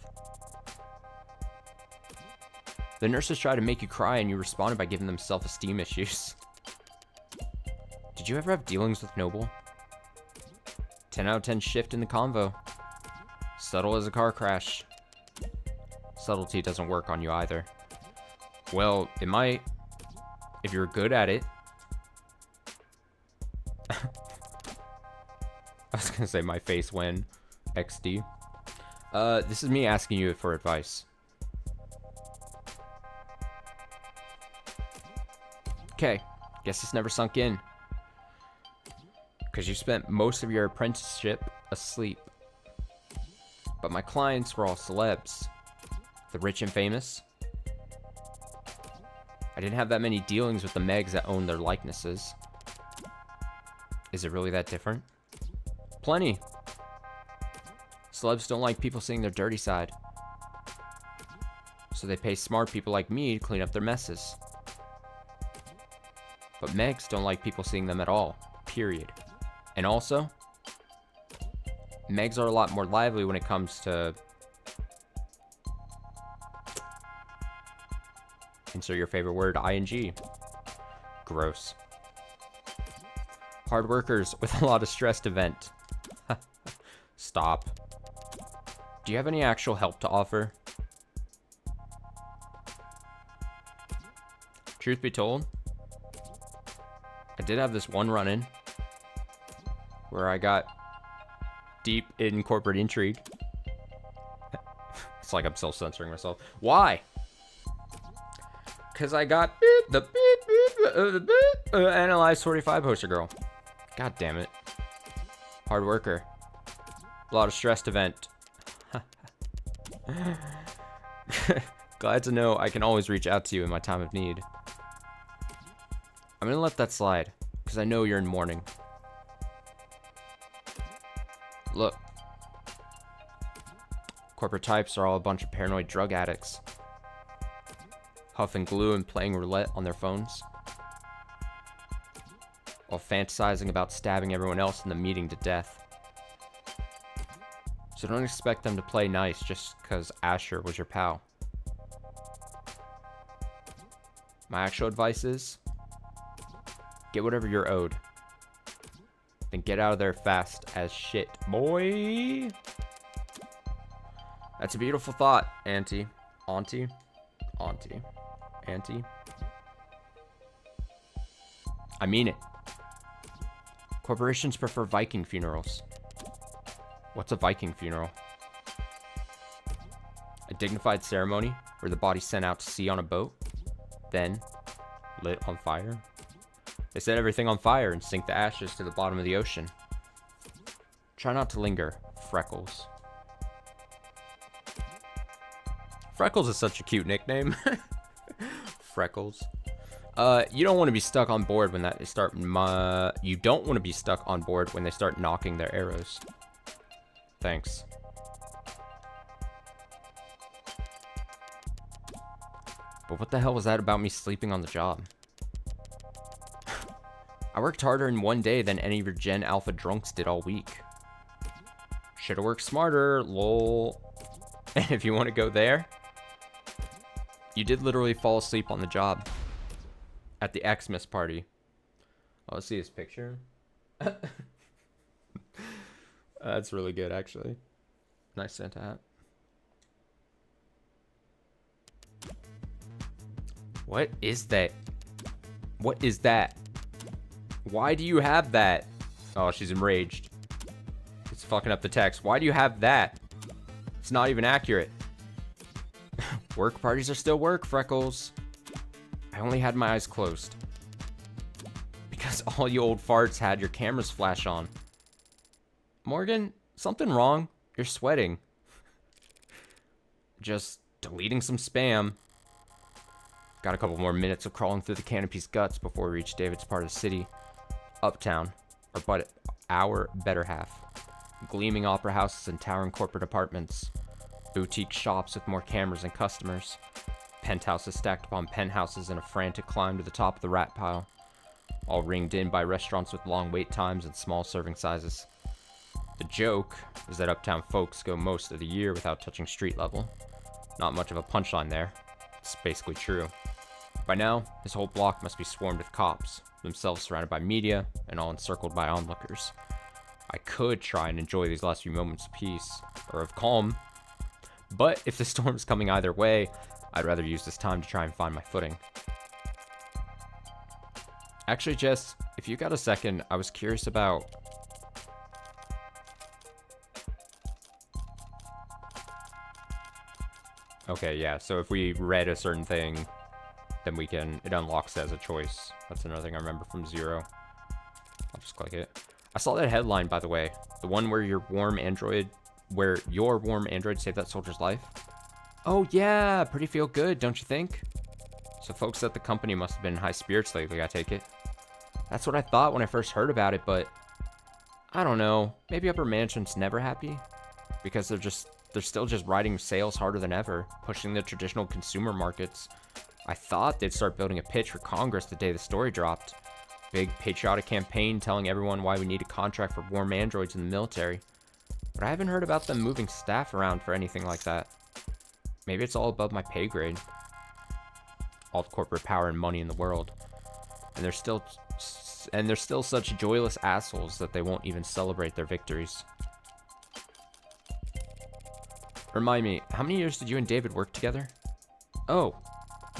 The nurses tried to make you cry and you responded by giving them self-esteem issues. Did you ever have dealings with Noble? 10 out of 10 shift in the convo. Subtle as a car crash. Subtlety doesn't work on you either. Well, it might if you're good at it. I was gonna say my face when XD. This is me asking you for advice. Okay, guess this never sunk in. Because you spent most of your apprenticeship asleep. But my clients were all celebs. The rich and famous. I didn't have that many dealings with the Megs that owned their likenesses. Is it really that different? Plenty. Celebs don't like people seeing their dirty side. So they pay smart people like me to clean up their messes. But Megs don't like people seeing them at all. Period. And also, Megs are a lot more lively when it comes to... Insert your favorite word, ing. Gross. Hard workers with a lot of stress to vent. Stop. Do you have any actual help to offer? Truth be told, I did have this one run-in where I got deep in corporate intrigue. It's like I'm self-censoring myself. Why? Because I got the Analyze 45 poster girl. God damn it. Hard worker. A lot of stress to vent. Glad to know I can always reach out to you in my time of need. I'm gonna let that slide, because I know you're in mourning. Look. Corporate types are all a bunch of paranoid drug addicts. Huffing glue and playing roulette on their phones. While fantasizing about stabbing everyone else in the meeting to death. So don't expect them to play nice just because Asher was your pal. My actual advice is, get whatever you're owed. Then get out of there fast as shit, boy. That's a beautiful thought, Auntie. Auntie. Auntie. Auntie. I mean it. Corporations prefer Viking funerals. What's a Viking funeral? A dignified ceremony where the body's sent out to sea on a boat, then lit on fire. They set everything on fire and sink the ashes to the bottom of the ocean. Try not to linger, Freckles. Freckles is such a cute nickname. Freckles. You don't want to be stuck on board when they start you don't want to be stuck on board when they start knocking their arrows. Thanks. But what the hell was that about me sleeping on the job? I worked harder in one day than any of your Gen Alpha drunks did all week. Should've worked smarter, lol. And if you want to go there, you did literally fall asleep on the job. At the Xmas party. Oh, let's see his picture. That's really good, actually. Nice Santa hat. What is that? What is that? Why do you have that? Oh, she's enraged. It's fucking up the text. Why do you have that? It's not even accurate. Work parties are still work, Freckles. I only had my eyes closed. Because all you old farts had your cameras flash on. Morgan, something wrong? You're sweating. Just deleting some spam. Got a couple more minutes of crawling through the canopy's guts before we reach David's part of the city. Uptown, or but our better half. Gleaming opera houses and towering corporate apartments. Boutique shops with more cameras and customers. Penthouses stacked upon penthouses in a frantic climb to the top of the rat pile. All ringed in by restaurants with long wait times and small serving sizes. The joke is that uptown folks go most of the year without touching street level. Not much of a punchline there. It's basically true. By now, his whole block must be swarmed with cops, themselves surrounded by media and all encircled by onlookers. I could try and enjoy these last few moments of peace, or of calm, but if the storm's coming either way, I'd rather use this time to try and find my footing. Actually, Jess, if you got a second, I was curious about... Okay, yeah, so if we read a certain thing, then it unlocks it as a choice. That's another thing I remember from Zero. I'll just click it. I saw that headline, by the way. The one where your warm android saved that soldier's life. Oh yeah, pretty feel good, don't you think? So folks at the company must have been in high spirits lately, I take it. That's what I thought when I first heard about it, but I don't know. Maybe upper management's never happy because they're still just riding sales harder than ever, pushing the traditional consumer markets. I thought they'd start building a pitch for Congress the day the story dropped. Big patriotic campaign telling everyone why we need a contract for warm androids in the military. But I haven't heard about them moving staff around for anything like that. Maybe it's all above my pay grade. All the corporate power and money in the world. And they're still such joyless assholes that they won't even celebrate their victories. Remind me, how many years did you and David work together? Oh,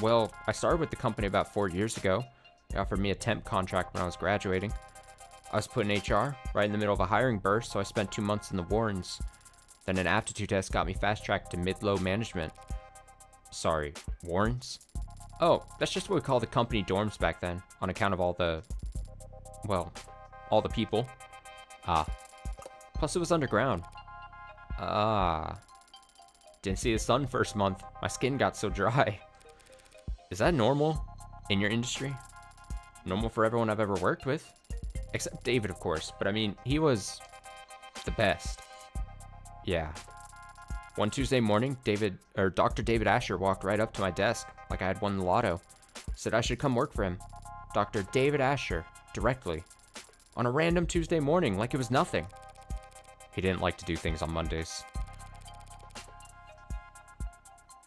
well, I started with the company about 4 years ago. They offered me a temp contract when I was graduating. I was put in HR, right in the middle of a hiring burst, so I spent 2 months in the Warrens. Then an aptitude test got me fast-tracked to mid-low management. Sorry, Warrens? Oh, that's just what we called the company dorms back then, on account of all the people. Ah. Plus it was underground. Ah. Didn't see the sun first month. My skin got so dry. Is that normal in your industry? Normal for everyone I've ever worked with? Except David, of course. But I mean, he was the best. Yeah. One Tuesday morning, Dr. David Asher walked right up to my desk like I had won the lotto. Said I should come work for him. Dr. David Asher, directly. On a random Tuesday morning, like it was nothing. He didn't like to do things on Mondays.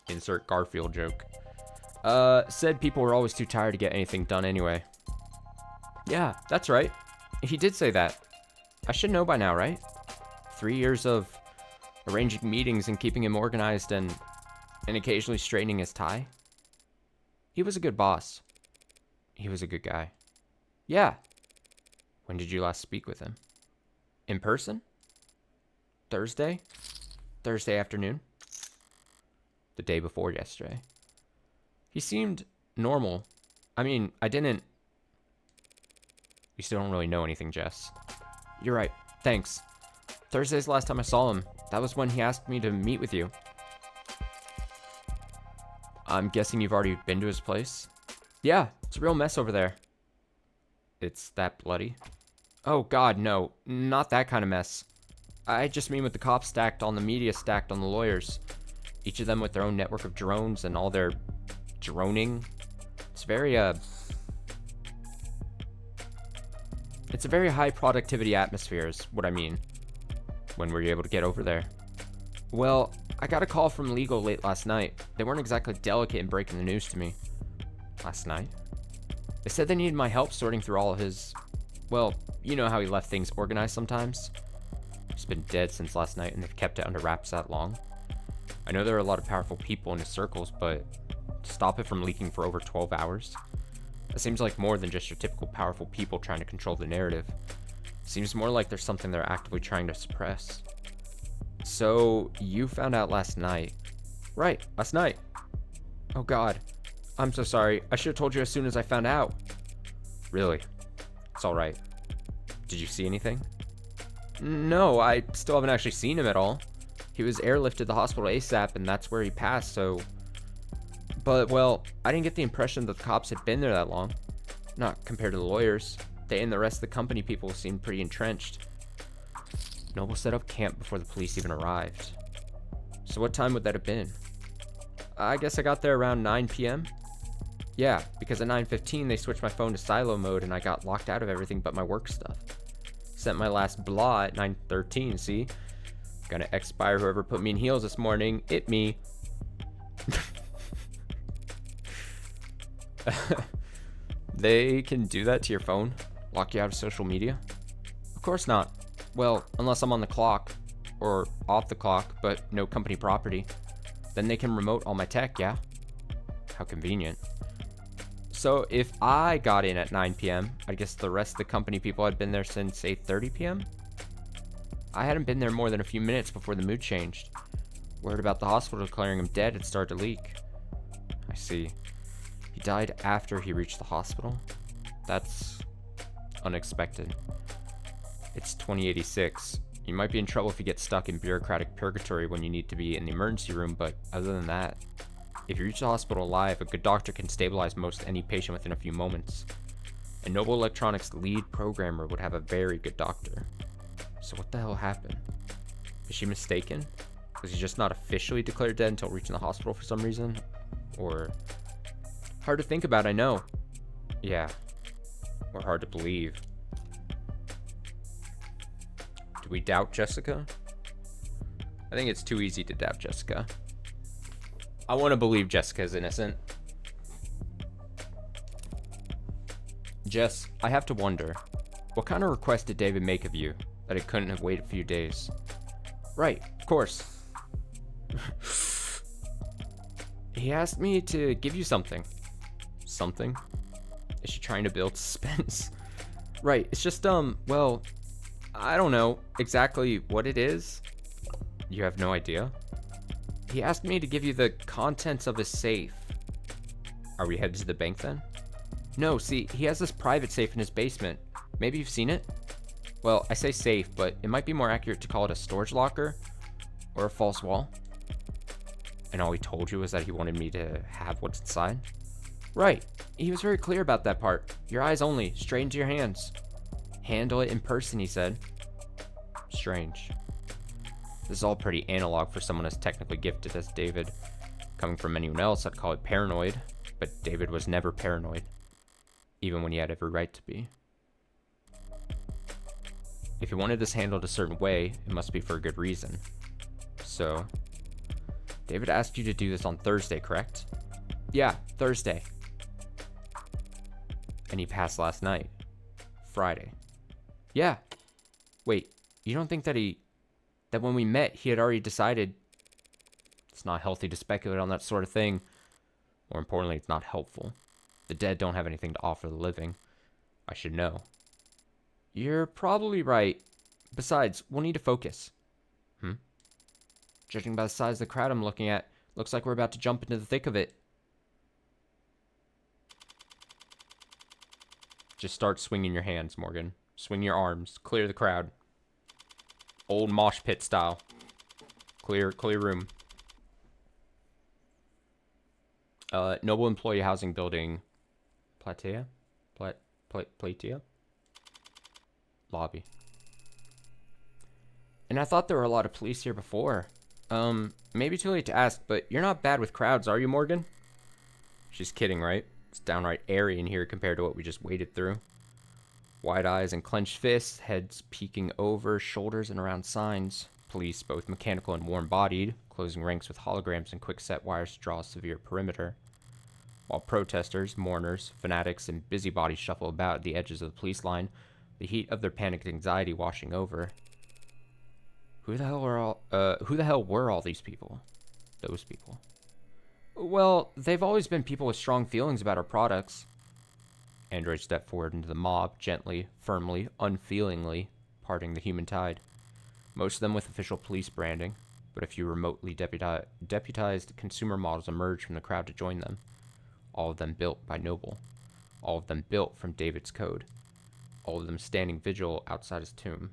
Insert Garfield joke. Said people were always too tired to get anything done anyway. Yeah, that's right. He did say that. I should know by now, right? 3 years of arranging meetings and keeping him organized and occasionally straightening his tie. He was a good boss. He was a good guy. Yeah. When did you last speak with him? In person? Thursday? Thursday afternoon? The day before yesterday. He seemed normal. I mean, We still don't really know anything, Jess. You're right. Thanks. Thursday's the last time I saw him. That was when he asked me to meet with you. I'm guessing you've already been to his place? Yeah, it's a real mess over there. It's that bloody? Oh god, no. Not that kind of mess. I just mean with the cops stacked on the media stacked on the lawyers. Each of them with their own network of drones and all their droning. It's a very high productivity atmosphere is what I mean. When were you able to get over there? Well, I got a call from legal late last night. They weren't exactly delicate in breaking the news to me. Last night? They said they needed my help sorting through all of his... Well, you know how he left things organized sometimes? He's been dead since last night and they've kept it under wraps that long. I know there are a lot of powerful people in his circles, but to stop it from leaking for over 12 hours? That seems like more than just your typical powerful people trying to control the narrative. Seems more like there's something they're actively trying to suppress. So, you found out last night. Right, last night. Oh God. I'm so sorry. I should have told you as soon as I found out. Really? It's alright. Did you see anything? No, I still haven't actually seen him at all. He was airlifted to the hospital ASAP, and that's where he passed, so... But, well, I didn't get the impression that the cops had been there that long. Not compared to the lawyers. They and the rest of the company people seemed pretty entrenched. Noble set up camp before the police even arrived. So what time would that have been? I guess I got there around 9 p.m.? Yeah, because at 9:15 they switched my phone to silo mode and I got locked out of everything but my work stuff. Sent my last blah at 9:13, see? Gonna expire whoever put me in heels this morning. It me. They can do that to your phone? Lock you out of social media? Of course not. Well, unless I'm on the clock. Or off the clock, but no company property. Then they can remote all my tech, yeah? How convenient. So if I got in at 9 p.m., I guess the rest of the company people had been there since 8:30 p.m.? I hadn't been there more than a few minutes before the mood changed. Word about the hospital declaring him dead had started to leak. I see. He died after he reached the hospital? That's unexpected. It's 2086. You might be in trouble if you get stuck in bureaucratic purgatory when you need to be in the emergency room, but other than that, if you reach the hospital alive, a good doctor can stabilize most any patient within a few moments. And Noble Electronics' lead programmer would have a very good doctor. So what the hell happened? Is she mistaken? Was he just not officially declared dead until reaching the hospital for some reason? Or... Hard to think about, I know. Yeah. Or hard to believe. Do we doubt Jessica? I think it's too easy to doubt Jessica. I want to believe Jessica is innocent. Jess, I have to wonder, what kind of request did David make of you that he couldn't have waited a few days? Right, of course. He asked me to give you something. Something? Is she trying to build suspense? Right, it's just, well, I don't know exactly what it is. You have no idea? He asked me to give you the contents of his safe. Are we headed to the bank then? No, see, he has this private safe in his basement. Maybe you've seen it? Well, I say safe, but it might be more accurate to call it a storage locker or a false wall. And all he told you was that he wanted me to have what's inside? Right. He was very clear about that part. Your eyes only, straight into your hands. Handle it in person, he said. Strange. This is all pretty analog for someone as technically gifted as David. Coming from anyone else, I'd call it paranoid, but David was never paranoid, even when he had every right to be. If he wanted this handled a certain way, it must be for a good reason. So, David asked you to do this on Thursday, correct? Yeah, Thursday. And he passed last night. Friday. Yeah. Wait, you don't think that that when we met, he had already decided it's not healthy to speculate on that sort of thing. More importantly, it's not helpful. The dead don't have anything to offer the living. I should know. You're probably right. Besides, we'll need to focus. Judging by the size of the crowd I'm looking at, looks like we're about to jump into the thick of it. Just start swinging your hands, Morgan. Swing your arms. Clear the crowd. Old mosh pit style. Clear room. Noble Employee Housing Building. Platea? Platea? Lobby. And I thought there were a lot of police here before. Maybe too late to ask, but you're not bad with crowds, are you, Morgan? She's kidding, right? It's downright airy in here compared to what we just waded through. Wide eyes and clenched fists, heads peeking over, shoulders and around signs. Police, both mechanical and warm-bodied, closing ranks with holograms and quick-set wires to draw a severe perimeter. While protesters, mourners, fanatics, and busybodies shuffle about at the edges of the police line, the heat of their panicked anxiety washing over. Who the hell were all these people? Those people. Well, they've always been people with strong feelings about our products. Android stepped forward into the mob, gently, firmly, unfeelingly, parting the human tide. Most of them with official police branding. But a few remotely deputized consumer models emerged from the crowd to join them. All of them built by Noble. All of them built from David's code. All of them standing vigil outside his tomb.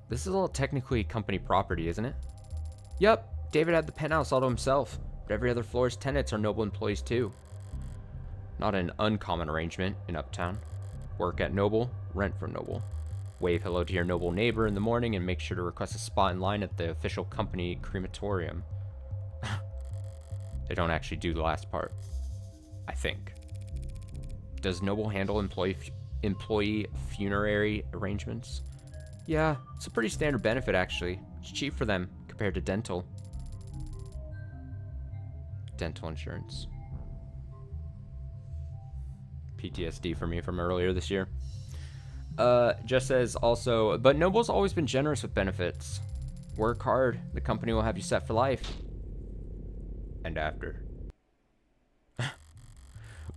This is all technically company property, isn't it? Yup, David had the penthouse all to himself, but every other floor's tenants are Noble employees too. Not an uncommon arrangement in Uptown. Work at Noble, rent from Noble. Wave hello to your Noble neighbor in the morning and make sure to request a spot in line at the official company crematorium. They don't actually do the last part, I think. Does Noble handle employee funerary arrangements? Yeah, it's a pretty standard benefit actually. It's cheap for them compared to dental. Dental insurance. PTSD for me from earlier this year. Just says also, but Noble's always been generous with benefits. Work hard, the company will have you set for life. And after.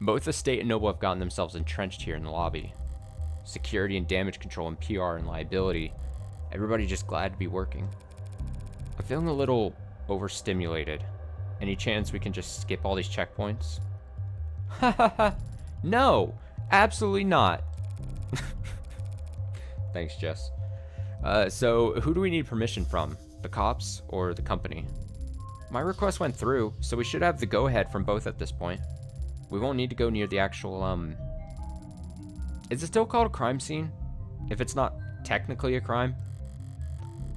Both the state and Noble have gotten themselves entrenched here in the lobby. Security and damage control and PR and liability. Everybody just glad to be working. I'm feeling a little overstimulated. Any chance we can just skip all these checkpoints? Hahaha. No, absolutely not. Thanks, Jess. So who do we need permission from? The cops or the company? My request went through, so we should have the go-ahead from both at this point. We won't need to go near the actual, Is it still called a crime scene? If it's not technically a crime?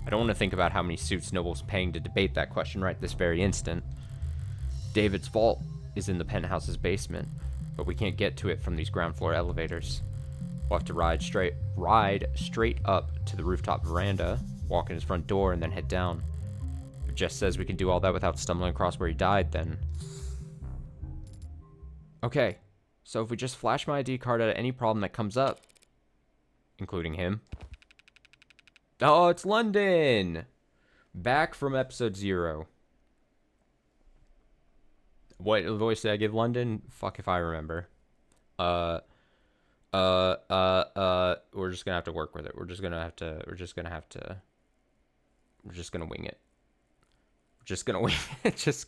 I don't want to think about how many suits Noble's paying to debate that question right this very instant. David's vault is in the penthouse's basement, but we can't get to it from these ground floor elevators. We'll have to ride straight up to the rooftop veranda, walk in his front door, and then head down. If Jess says we can do all that without stumbling across where he died, then... Okay, so if we just flash my ID card at any problem that comes up, including him... Oh, it's London! Back from episode 0. What voice did I give London? Fuck if I remember. We're just gonna have to work with it. We're just gonna wing it. Just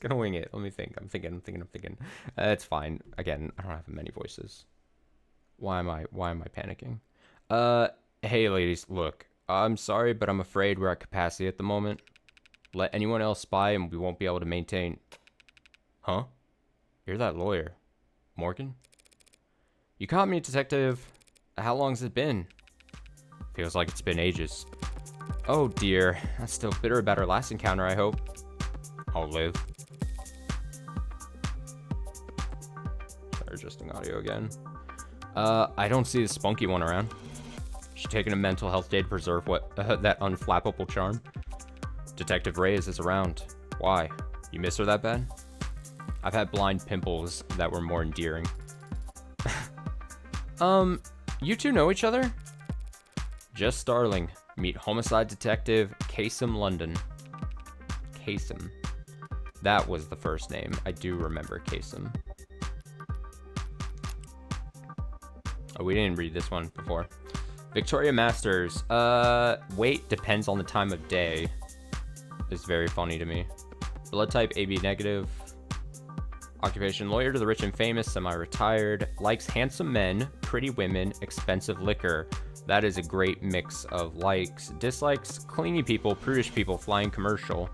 gonna wing it. Let me think. I'm thinking. It's fine. Again, I don't have many voices. Why am I panicking? Hey ladies, look. I'm sorry, but I'm afraid we're at capacity at the moment. Let anyone else spy and we won't be able to maintain... Huh? You're that lawyer. Morgan? You caught me, detective. How long's it been? Feels like it's been ages. Oh dear. That's still bitter about our last encounter, I hope. I'll live. Sorry, adjusting audio again. I don't see the spunky one around. She taking a mental health day to preserve that unflappable charm? Detective Reyes is around. Why? You miss her that bad? I've had blind pimples that were more endearing. You two know each other? Jess Starling. Meet homicide detective Kasem London. Kasem. That was the first name. I do remember Kasem. Oh, we didn't read this one before. Victoria Masters. Weight depends on the time of day. Is very funny to me. Blood type AB negative. Occupation lawyer to the rich and famous, semi-retired. Likes handsome men, pretty women, expensive liquor. That is a great mix of likes. Dislikes clingy people, prudish people, flying commercial.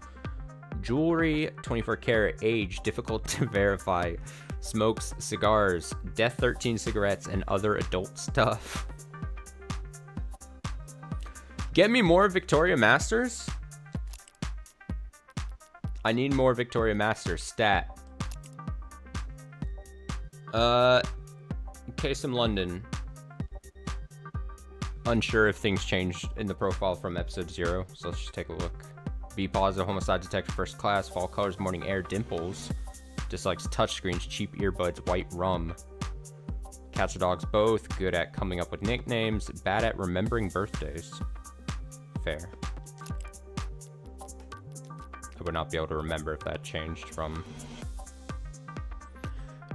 Jewelry, 24 karat, age, difficult to verify. Smokes cigars, Death 13 cigarettes, and other adult stuff. Get me more Victoria Masters? I need more Victoria Masters. Stat. Kasem London. Unsure if things changed in the profile from episode 0, so let's just take a look. Be positive, homicide detective, first class, fall colors, morning air, dimples. Dislikes touchscreens, cheap earbuds, white rum. Cats or dogs both, good at coming up with nicknames, bad at remembering birthdays. Fair. I would not be able to remember if that changed from...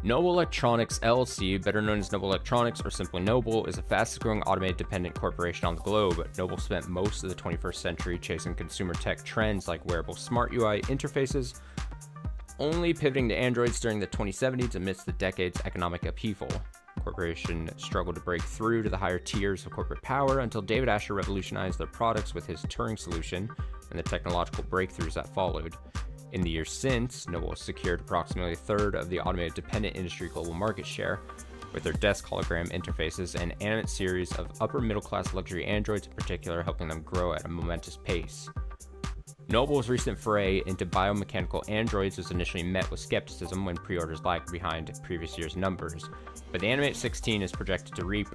Noble Electronics LLC, better known as Noble Electronics or simply Noble, is the fastest growing automated dependent corporation on the globe. Noble spent most of the 21st century chasing consumer tech trends like wearable smart UI interfaces, only pivoting to Androids during the 2070s amidst the decade's economic upheaval. The corporation struggled to break through to the higher tiers of corporate power until David Asher revolutionized their products with his Turing solution and the technological breakthroughs that followed. In the years since, Noble has secured approximately a third of the automated dependent industry global market share, with their desk hologram interfaces and animate series of upper middle class luxury androids in particular helping them grow at a momentous pace. Noble's recent foray into biomechanical androids was initially met with skepticism when pre-orders lagged behind previous year's numbers, but the Animate 16 is projected to reap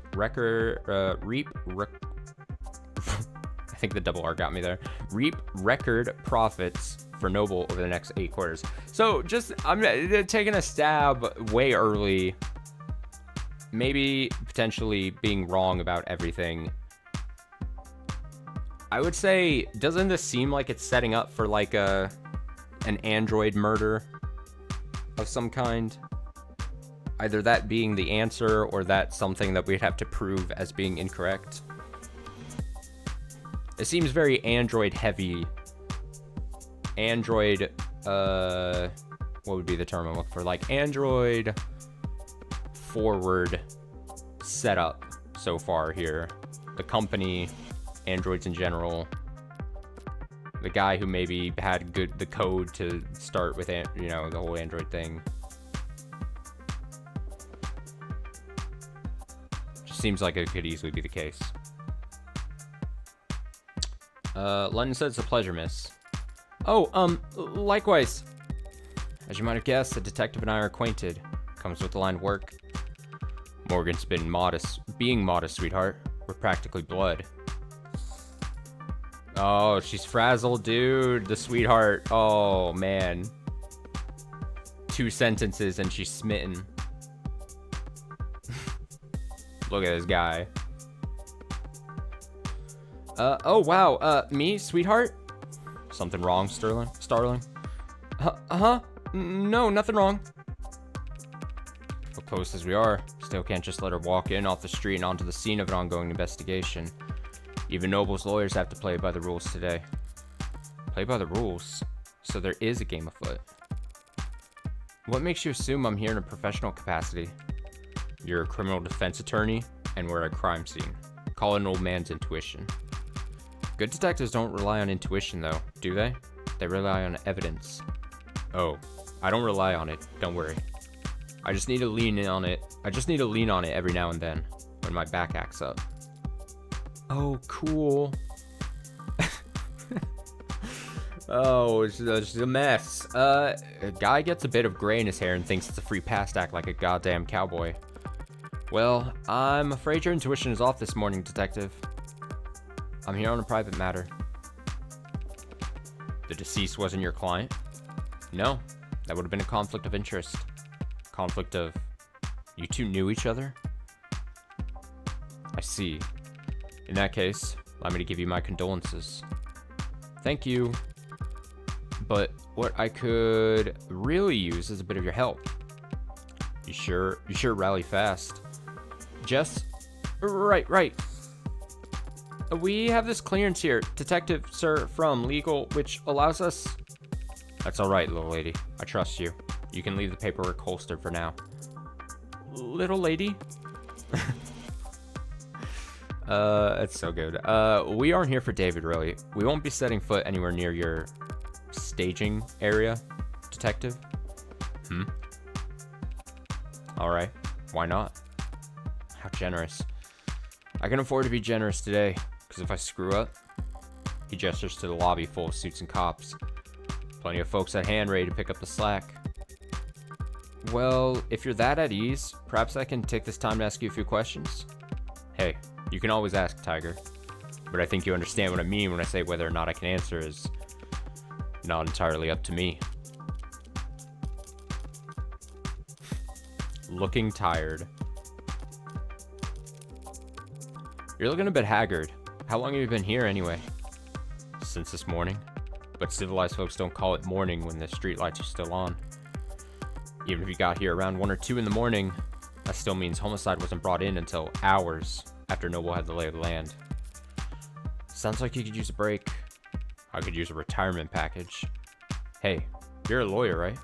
I think the double R got me there. Reap record profits for Noble over the next 8 quarters. So I'm taking a stab way early, maybe potentially being wrong about everything. I would say, doesn't this seem like it's setting up for like an android murder of some kind? Either that being the answer or that's something that we'd have to prove as being incorrect. It seems very Android heavy. Android, what would be the term I'm looking for? Like Android forward setup so far here. The company, androids in general. The guy who maybe had the code to start with, the whole Android thing. Just seems like it could easily be the case. London said it's a pleasure, miss. Oh, likewise. As you might have guessed, the detective and I are acquainted. Comes with the line of work. Morgan's been being modest, sweetheart. We're practically blood. Oh, she's frazzled, dude. The sweetheart. Oh, man. 2 sentences and she's smitten. Look at this guy. Oh, wow. Me, sweetheart? Something wrong, Starling? No, nothing wrong. But close as we are, still can't just let her walk in off the street and onto the scene of an ongoing investigation. Even Noble's lawyers have to play by the rules today. Play by the rules? So there is a game afoot. What makes you assume I'm here in a professional capacity? You're a criminal defense attorney, and we're at a crime scene. Call it an old man's intuition. Good detectives don't rely on intuition, though, do they? They rely on evidence. Oh, I don't rely on it, don't worry. I just need to lean on it every now and then, when my back acts up. Oh, cool. Oh, it's a mess. A guy gets a bit of gray in his hair and thinks it's a free pass to act like a goddamn cowboy. Well, I'm afraid your intuition is off this morning, detective. I'm here on a private matter. The deceased wasn't your client? No, that would have been a conflict of interest. Conflict of... You two knew each other? I see. In that case, allow me to give you my condolences. Thank you. But what I could really use is a bit of your help. You sure rally fast. Jess? Right. We have this clearance here, detective, sir, from legal, which allows us... That's alright, little lady. I trust you. You can leave the paperwork holstered for now. Little lady? That's so good. We aren't here for David, really. We won't be setting foot anywhere near your staging area, detective. Alright. Why not? How generous. I can afford to be generous today, because if I screw up... He gestures to the lobby full of suits and cops. Plenty of folks at hand ready to pick up the slack. Well, if you're that at ease, perhaps I can take this time to ask you a few questions? Hey, you can always ask, Tiger. But I think you understand what I mean when I say whether or not I can answer is not entirely up to me. Looking tired. You're looking a bit haggard. How long have you been here anyway? Since this morning. But civilized folks don't call it morning when the streetlights are still on. Even if he got here around 1 or 2 in the morning, that still means homicide wasn't brought in until hours after Noble had the lay of the land. Sounds like you could use a break. I could use a retirement package. Hey, you're a lawyer, right?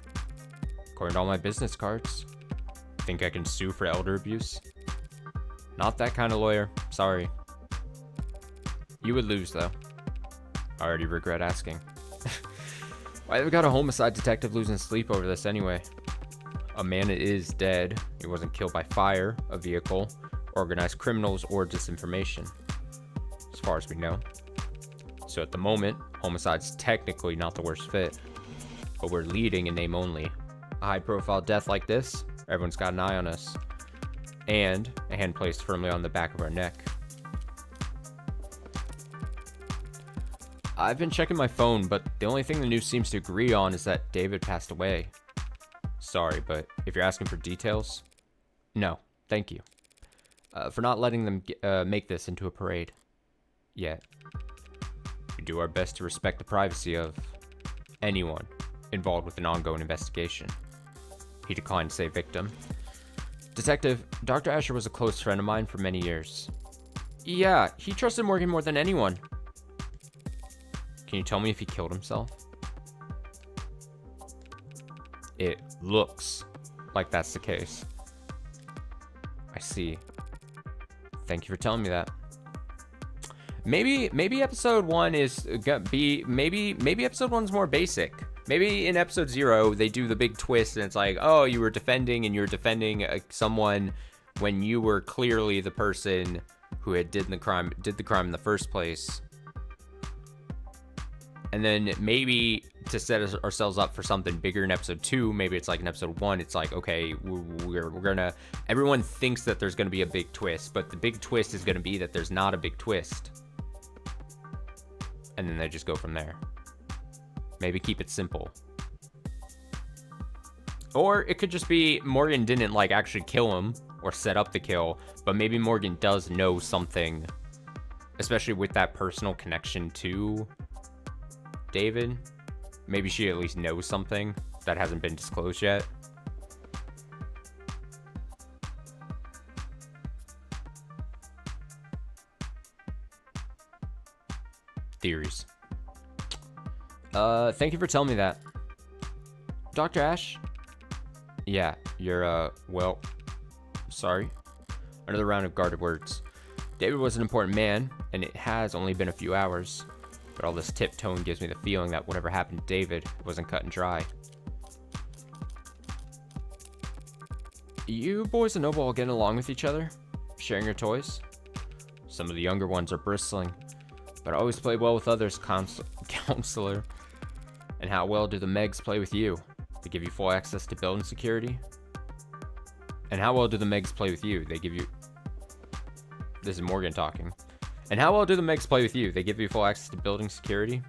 According to all my business cards. Think I can sue for elder abuse? Not that kind of lawyer. Sorry. You would lose, though. I already regret asking. Why have we got a homicide detective losing sleep over this anyway? A man is dead. He wasn't killed by fire, a vehicle, organized criminals, or disinformation. As far as we know. So at the moment, homicide's technically not the worst fit. But we're leading in name only. A high-profile death like this, everyone's got an eye on us. And a hand placed firmly on the back of our neck. I've been checking my phone, but the only thing the news seems to agree on is that David passed away. Sorry, but if you're asking for details, no, thank you. For not letting them make this into a parade. Yet. We do our best to respect the privacy of anyone involved with an ongoing investigation. He declined to say victim. Detective, Dr. Asher was a close friend of mine for many years. Yeah, he trusted Morgan more than anyone. Can you tell me if he killed himself? It looks like that's the case. I see. Thank you for telling me that. Maybe episode 1 is gonna be maybe episode 1's more basic. Maybe in episode 0 they do the big twist and it's like, oh, you were defending and you're defending someone when you were clearly the person who did the crime in the first place. And then maybe to set ourselves up for something bigger in episode 2, maybe it's like in episode 1, it's like, okay, we're gonna, everyone thinks that there's gonna be a big twist, but the big twist is gonna be that there's not a big twist. And then they just go from there. Maybe keep it simple. Or it could just be Morgan didn't like actually kill him or set up the kill, but maybe Morgan does know something, especially with that personal connection to David. Maybe she at least knows something that hasn't been disclosed yet. Theories. Thank you for telling me that. Dr. Ash? Yeah, you're, well, sorry. Another round of guarded words. David was an important man, and it has only been a few hours. But all this tiptoeing gives me the feeling that whatever happened to David wasn't cut and dry. You boys and Noble all getting along with each other? Sharing your toys? Some of the younger ones are bristling, but I always play well with others, counselor. And how well do the Megs play with you? They give you full access to building security? And how well do the Megs play with you? They give you... This is Morgan talking. And how well do the Megs play with you? They give you full access to building security?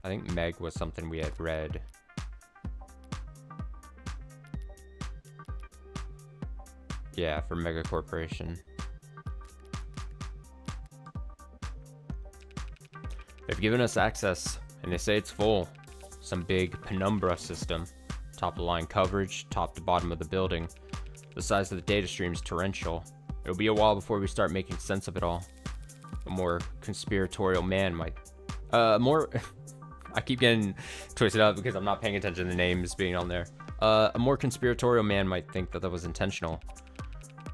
I think Meg was something we had read. Yeah, for Mega Corporation. They've given us access, and they say it's full. Some big penumbra system. Top of the line coverage, top to bottom of the building. The size of the data stream is torrential. It'll be a while before we start making sense of it all. A more conspiratorial man might... I keep getting twisted up because I'm not paying attention to the names being on there. A more conspiratorial man might think that was intentional.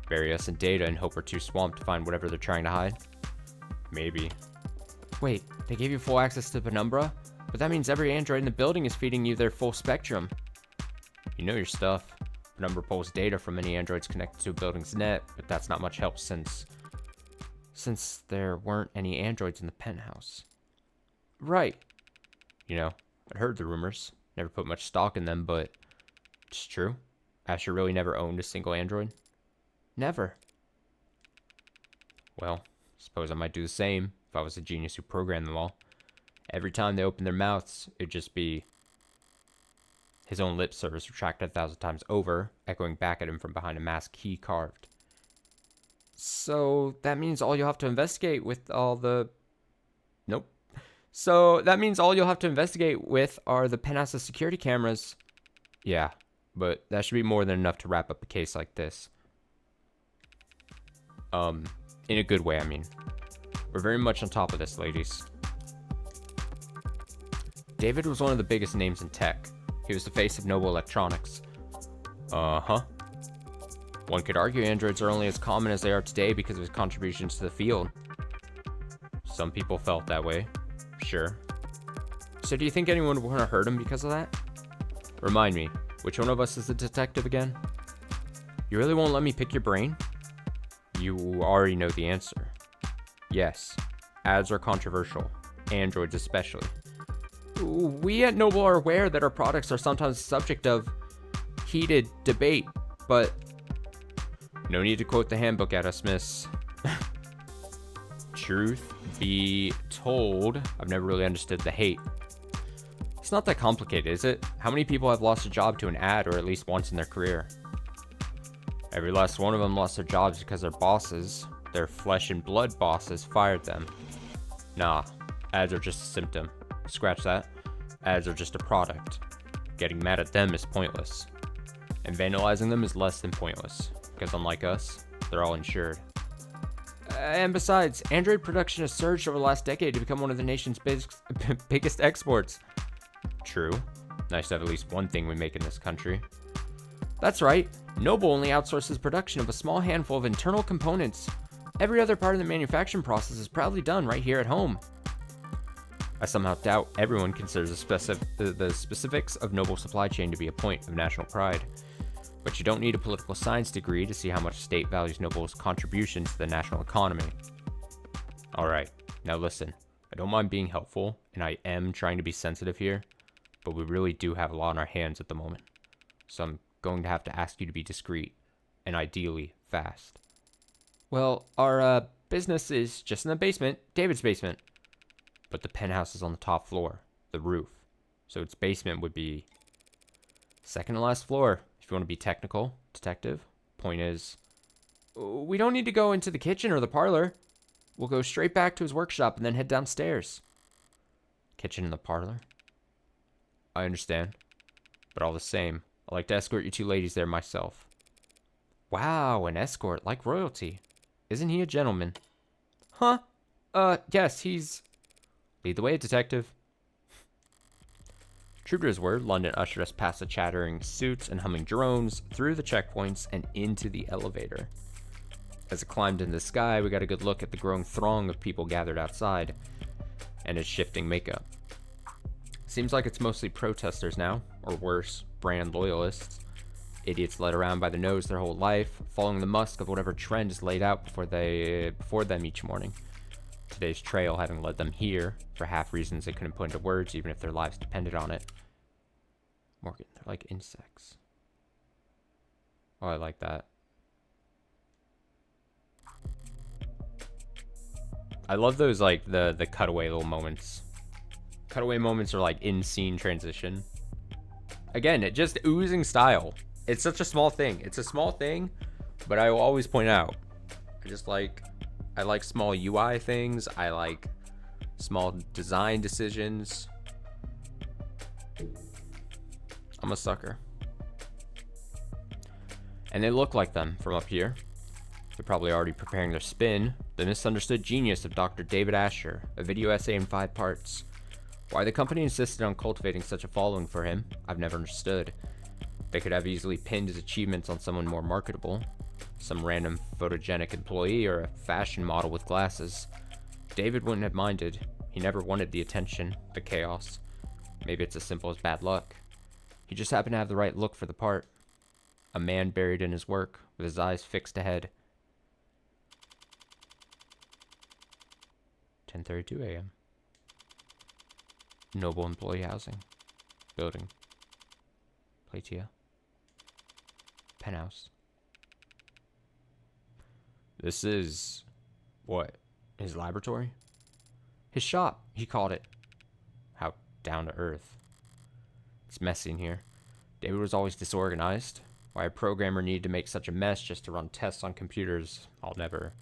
Bury us in data and hope we're too swamped to find whatever they're trying to hide. Maybe. Wait, they gave you full access to Penumbra? But that means every android in the building is feeding you their full spectrum. You know your stuff. Penumbra pulls data from any androids connected to a building's net, but that's not much help since there weren't any androids in the penthouse. Right. You know, I'd heard the rumors. Never put much stock in them, but it's true. Asher really never owned a single android. Never. Well, suppose I might do the same if I was a genius who programmed them all. Every time they opened their mouths, it'd just be... His own lip service retracted 1,000 times over, echoing back at him from behind a mask he carved. So that means all you'll have to investigate with all the... Nope. So that means all you'll have to investigate with are the penthouse's security cameras. Yeah, but that should be more than enough to wrap up a case like this. In a good way, I mean. We're very much on top of this, ladies. David was one of the biggest names in tech. He was the face of Noble Electronics. Uh-huh. One could argue androids are only as common as they are today because of his contributions to the field. Some people felt that way. Sure. So do you think anyone would want to hurt him because of that? Remind me, which one of us is the detective again? You really won't let me pick your brain? You already know the answer. Yes, ads are controversial, androids especially. We at Noble are aware that our products are sometimes the subject of heated debate, but no need to quote the handbook at us, miss. Truth be told, I've never really understood the hate. It's not that complicated, is it? How many people have lost a job to an ad, or at least once in their career? Every last one of them lost their jobs because their bosses, their flesh and blood bosses, fired them. Nah, ads are just a symptom. Scratch that. Ads are just a product. Getting mad at them is pointless. And vandalizing them is less than pointless, because unlike us, they're all insured. And besides, Android production has surged over the last decade to become one of the nation's biggest exports. True. Nice to have at least one thing we make in this country. That's right. Noble only outsources production of a small handful of internal components. Every other part of the manufacturing process is proudly done right here at home. I somehow doubt everyone considers the specifics of Noble's supply chain to be a point of national pride. But you don't need a political science degree to see how much state values Noble's contribution to the national economy. Alright, now listen. I don't mind being helpful, and I am trying to be sensitive here, but we really do have a lot on our hands at the moment. So I'm going to have to ask you to be discreet, and ideally fast. Well, our business is just in the basement, David's basement. But the penthouse is on the top floor, the roof. So its basement would be second to last floor, if you want to be technical, detective. Point is, we don't need to go into the kitchen or the parlor. We'll go straight back to his workshop and then head downstairs. Kitchen and the parlor? I understand. But all the same, I'd like to escort you two ladies there myself. Wow, an escort, like royalty. Isn't he a gentleman? Huh? Yes, he's... Lead the way, detective. True to his word, London ushered us past the chattering suits and humming drones, through the checkpoints, and into the elevator. As it climbed into the sky, we got a good look at the growing throng of people gathered outside, and its shifting makeup. Seems like it's mostly protesters now, or worse, brand loyalists. Idiots led around by the nose their whole life, following the musk of whatever trend is laid out before them each morning. Today's trail having led them here, for half reasons they couldn't put into words even if their lives depended on it. Morgan, they're like insects. Oh, I like that. I love those, like, the cutaway little moments. Cutaway moments are like in-scene transition. Again, it just oozing style. It's such a small thing. It's a small thing, but I will always point out. I like small UI things. I like small design decisions. I'm a sucker. And they look like them from up here. They're probably already preparing their spin. The misunderstood genius of Dr. David Asher, a video essay in 5 parts. Why the company insisted on cultivating such a following for him, I've never understood. They could have easily pinned his achievements on someone more marketable. Some random photogenic employee or a fashion model with glasses. David wouldn't have minded. He never wanted the attention, the chaos. Maybe it's as simple as bad luck. He just happened to have the right look for the part. A man buried in his work, with his eyes fixed ahead. 10:32 a.m. Noble Employee Housing. Building. Platia. Penthouse. This is... what? His laboratory? His shop, he called it. How down to earth. It's messy in here. David was always disorganized. Why a programmer needed to make such a mess just to run tests on computers, I'll never.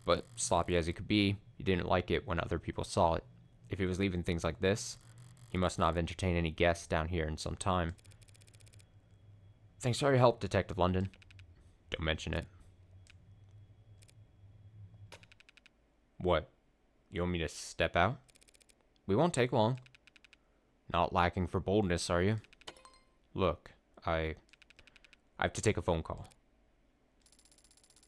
But sloppy as he could be, he didn't like it when other people saw it. If he was leaving things like this, he must not have entertained any guests down here in some time. Thanks for your help, Detective London. Don't mention it. What? You want me to step out? We won't take long. Not lacking for boldness, are you? Look, I have to take a phone call.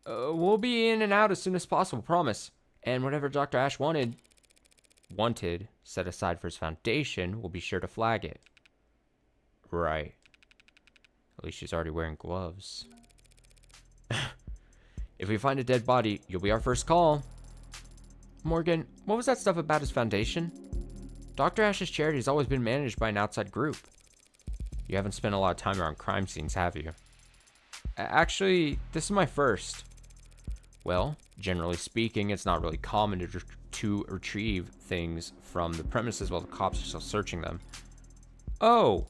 We'll be in and out as soon as possible, promise. And whatever Dr. Ash wanted, set aside for his foundation, we'll be sure to flag it. Right. At least she's already wearing gloves. If we find a dead body, you'll be our first call. Morgan, what was that stuff about his foundation? Dr. Ash's charity has always been managed by an outside group. You haven't spent a lot of time around crime scenes, have you? Actually, this is my first. Well, generally speaking, it's not really common to retrieve things from the premises while the cops are still searching them. Oh.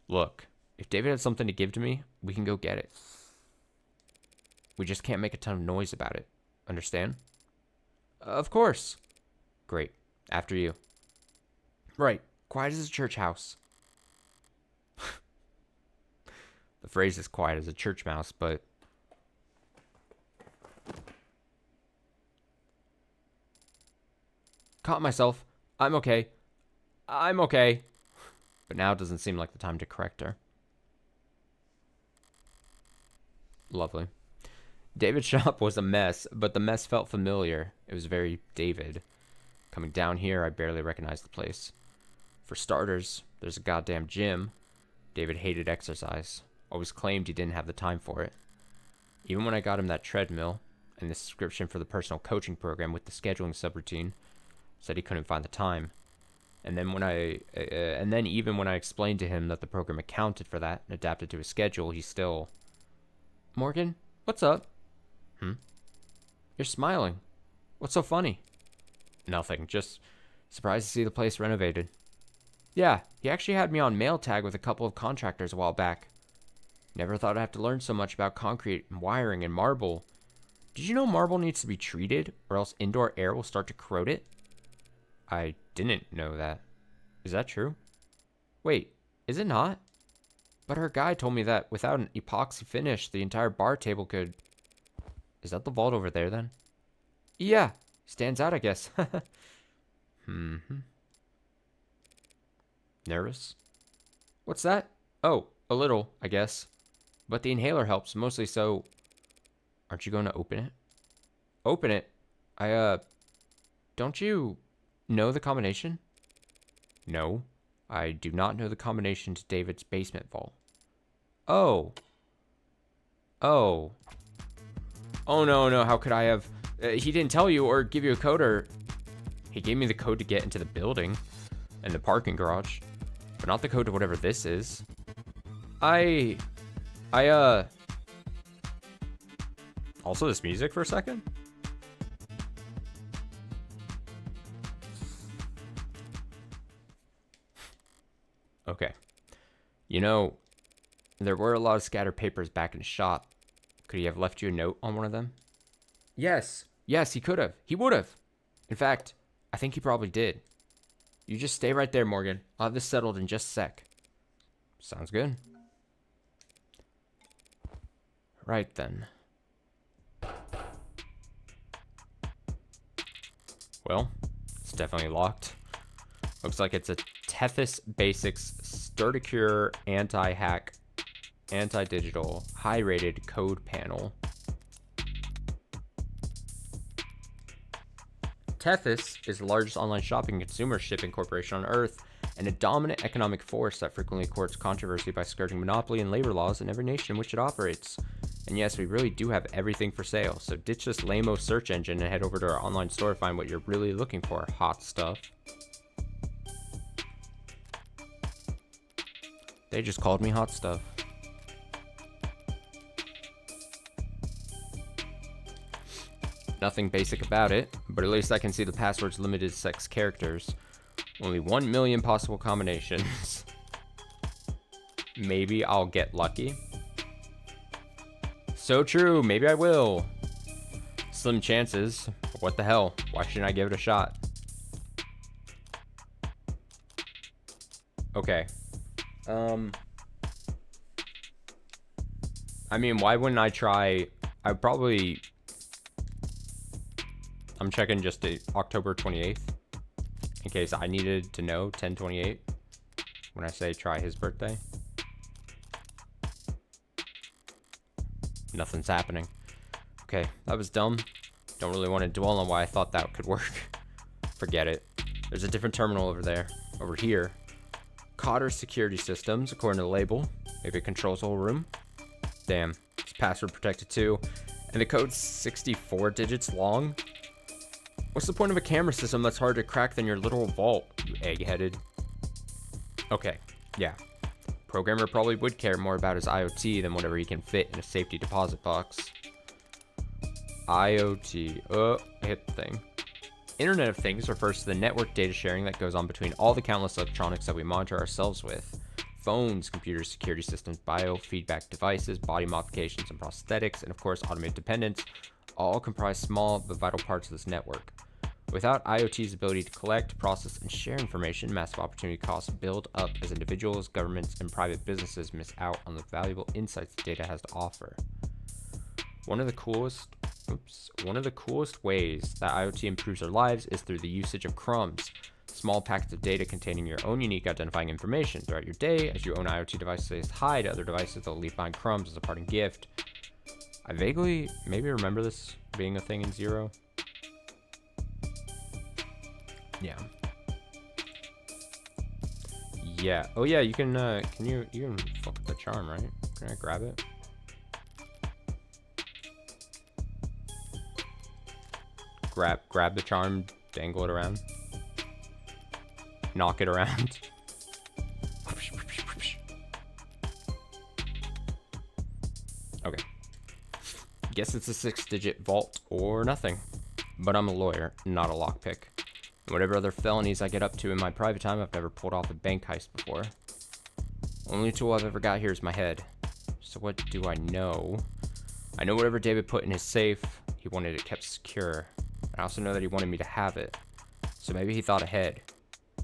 Look, if David had something to give to me, we can go get it. We just can't make a ton of noise about it. Understand? Of course. Great. After you. Right. Quiet as a church house. The phrase is quiet as a church mouse, but... Caught myself. I'm okay. But now it doesn't seem like the time to correct her. Lovely. David's shop was a mess, but the mess felt familiar. It was very David. Coming down here, I barely recognized the place. For starters, there's a goddamn gym. David hated exercise. Always claimed he didn't have the time for it. Even when I got him that treadmill and the subscription for the personal coaching program with the scheduling subroutine, said he couldn't find the time. And then even when I explained to him that the program accounted for that and adapted to his schedule, he still... Morgan, what's up? You're smiling. What's so funny? Nothing, just surprised to see the place renovated. Yeah, he actually had me on mail tag with a couple of contractors a while back. Never thought I'd have to learn so much about concrete and wiring and marble. Did you know marble needs to be treated or else indoor air will start to corrode it? I didn't know that. Is that true? Wait, is it not? But her guy told me that without an epoxy finish, the entire bar table could... Is that the vault over there then? Yeah, stands out, I guess. Nervous? What's that? Oh, a little, I guess. But the inhaler helps, mostly so... Aren't you going to open it? Open it? Don't you know the combination? No, I do not know the combination to David's basement vault. Oh, no, how could I have... he didn't tell you or give you a code or... He gave me the code to get into the building and the parking garage, but not the code to whatever this is. Also this music for a second? Okay. You know, there were a lot of scattered papers back in his shop. Could he have left you a note on one of them? Yes, he could have. He would have. In fact, I think he probably did. You just stay right there, Morgan. I'll have this settled in just a sec. Sounds good. Right then. Well, it's definitely locked. Looks like it's a Tethys Basics Sturticure anti-hack, anti-digital, high-rated code panel. Tethys is the largest online shopping consumer shipping corporation on Earth and a dominant economic force that frequently courts controversy by skirting monopoly and labor laws in every nation in which it operates. And yes, we really do have everything for sale, so ditch this lame-o search engine and head over to our online store to find what you're really looking for, hot stuff. They just called me hot stuff. Nothing basic about it, but at least I can see the password's limited sex characters. Only 1 million possible combinations. Maybe I'll get lucky. So true, maybe I will. Slim chances, but what the hell? Why shouldn't I give it a shot? Okay. I mean, why wouldn't I try? I'm checking just October 28th in case I needed to know 10/28 when I say try his birthday. Nothing's happening. Okay, that was dumb. Don't really want to dwell on why I thought that could work. Forget it. There's a different terminal over there. Over here. Cotter security systems, according to the label. Maybe it controls the whole room. Damn. It's password protected too. And the code's 64 digits long. What's the point of a camera system that's harder to crack than your literal vault, you egg-headed? Okay, yeah. Programmer probably would care more about his IoT than whatever he can fit in a safety deposit box. IoT. I hit the thing. Internet of Things refers to the network data sharing that goes on between all the countless electronics that we monitor ourselves with. Phones, computers, security systems, biofeedback devices, body modifications and prosthetics, and of course automated dependents, all comprise small but vital parts of this network. Without IoT's ability to collect, process, and share information, massive opportunity costs build up as individuals, governments, and private businesses miss out on the valuable insights the data has to offer. One of the coolest ways that IoT improves our lives is through the usage of crumbs, small packets of data containing your own unique identifying information. Throughout your day, as your own IoT device says hi to other devices, they'll leave behind crumbs as a parting gift. I vaguely maybe remember this being a thing in Zero. Yeah. Oh yeah, you can you can fuck with the charm, right? Can I grab it? Grab the charm, dangle it around. Knock it around. Okay. Guess it's a 6-digit vault or nothing. But I'm a lawyer, not a lockpick. And whatever other felonies I get up to in my private time, I've never pulled off a bank heist before. Only tool I've ever got here is my head. So what do I know? I know whatever David put in his safe, he wanted it kept secure. I also know that he wanted me to have it. So maybe he thought ahead.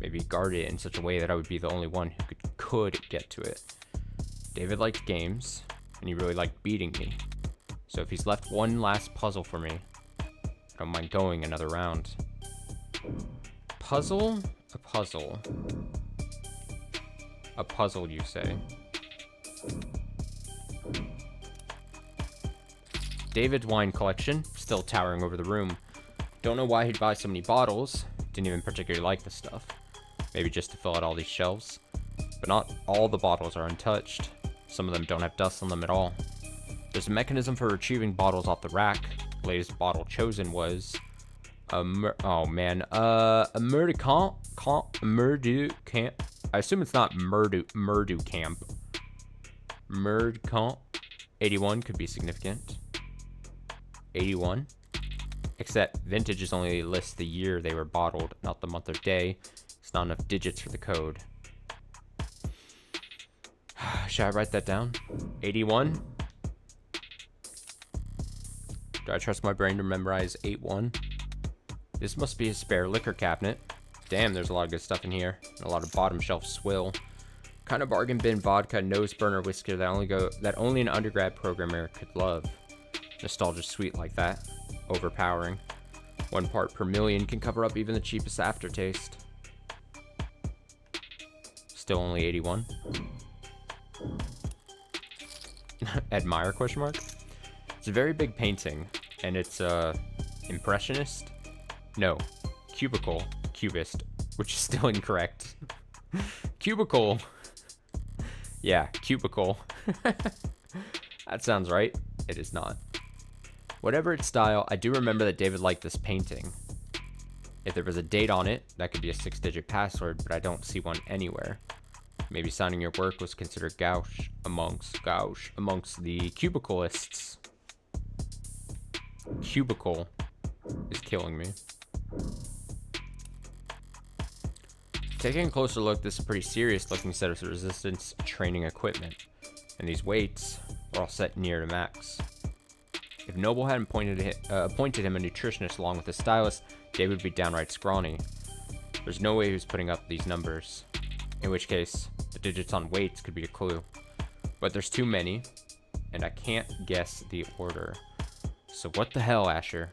Maybe he guarded it in such a way that I would be the only one who could get to it. David liked games, and he really liked beating me. So if he's left one last puzzle for me, I don't mind going another round. Puzzle? A puzzle. A puzzle, you say? David's wine collection, still towering over the room. Don't know why he'd buy so many bottles. Didn't even particularly like the stuff. Maybe just to fill out all these shelves. But not all the bottles are untouched. Some of them don't have dust on them at all. There's a mechanism for retrieving bottles off the rack. The latest bottle chosen was a murder camp. I assume it's not murdu camp. Murd camp. 81 could be significant. 81. Except vintages only lists the year they were bottled, not the month or day. It's not enough digits for the code. Should I write that down? 81. Do I trust my brain to memorize 81? This must be a spare liquor cabinet. Damn, there's a lot of good stuff in here. And a lot of bottom shelf swill. Kind of bargain bin vodka nose burner whiskey that only an undergrad programmer could love. Nostalgia sweet like that. Overpowering. 1 part per million can cover up even the cheapest aftertaste. Still only 81. Admire question mark? It's a very big painting, and it's impressionist? No, cubist, which is still incorrect. Cubicle. Yeah, cubicle. That sounds right. It is not. Whatever its style, I do remember that David liked this painting. If there was a date on it, that could be a 6-digit password, but I don't see one anywhere. Maybe signing your work was considered gauche amongst the cubicleists. Cubicle is killing me. Taking a closer look, this is a pretty serious looking set of resistance training equipment. And these weights are all set near to max. If Noble hadn't appointed him a nutritionist along with a stylist, David would be downright scrawny. There's no way he was putting up these numbers. In which case, the digits on weights could be a clue. But there's too many, and I can't guess the order. So what the hell, Asher?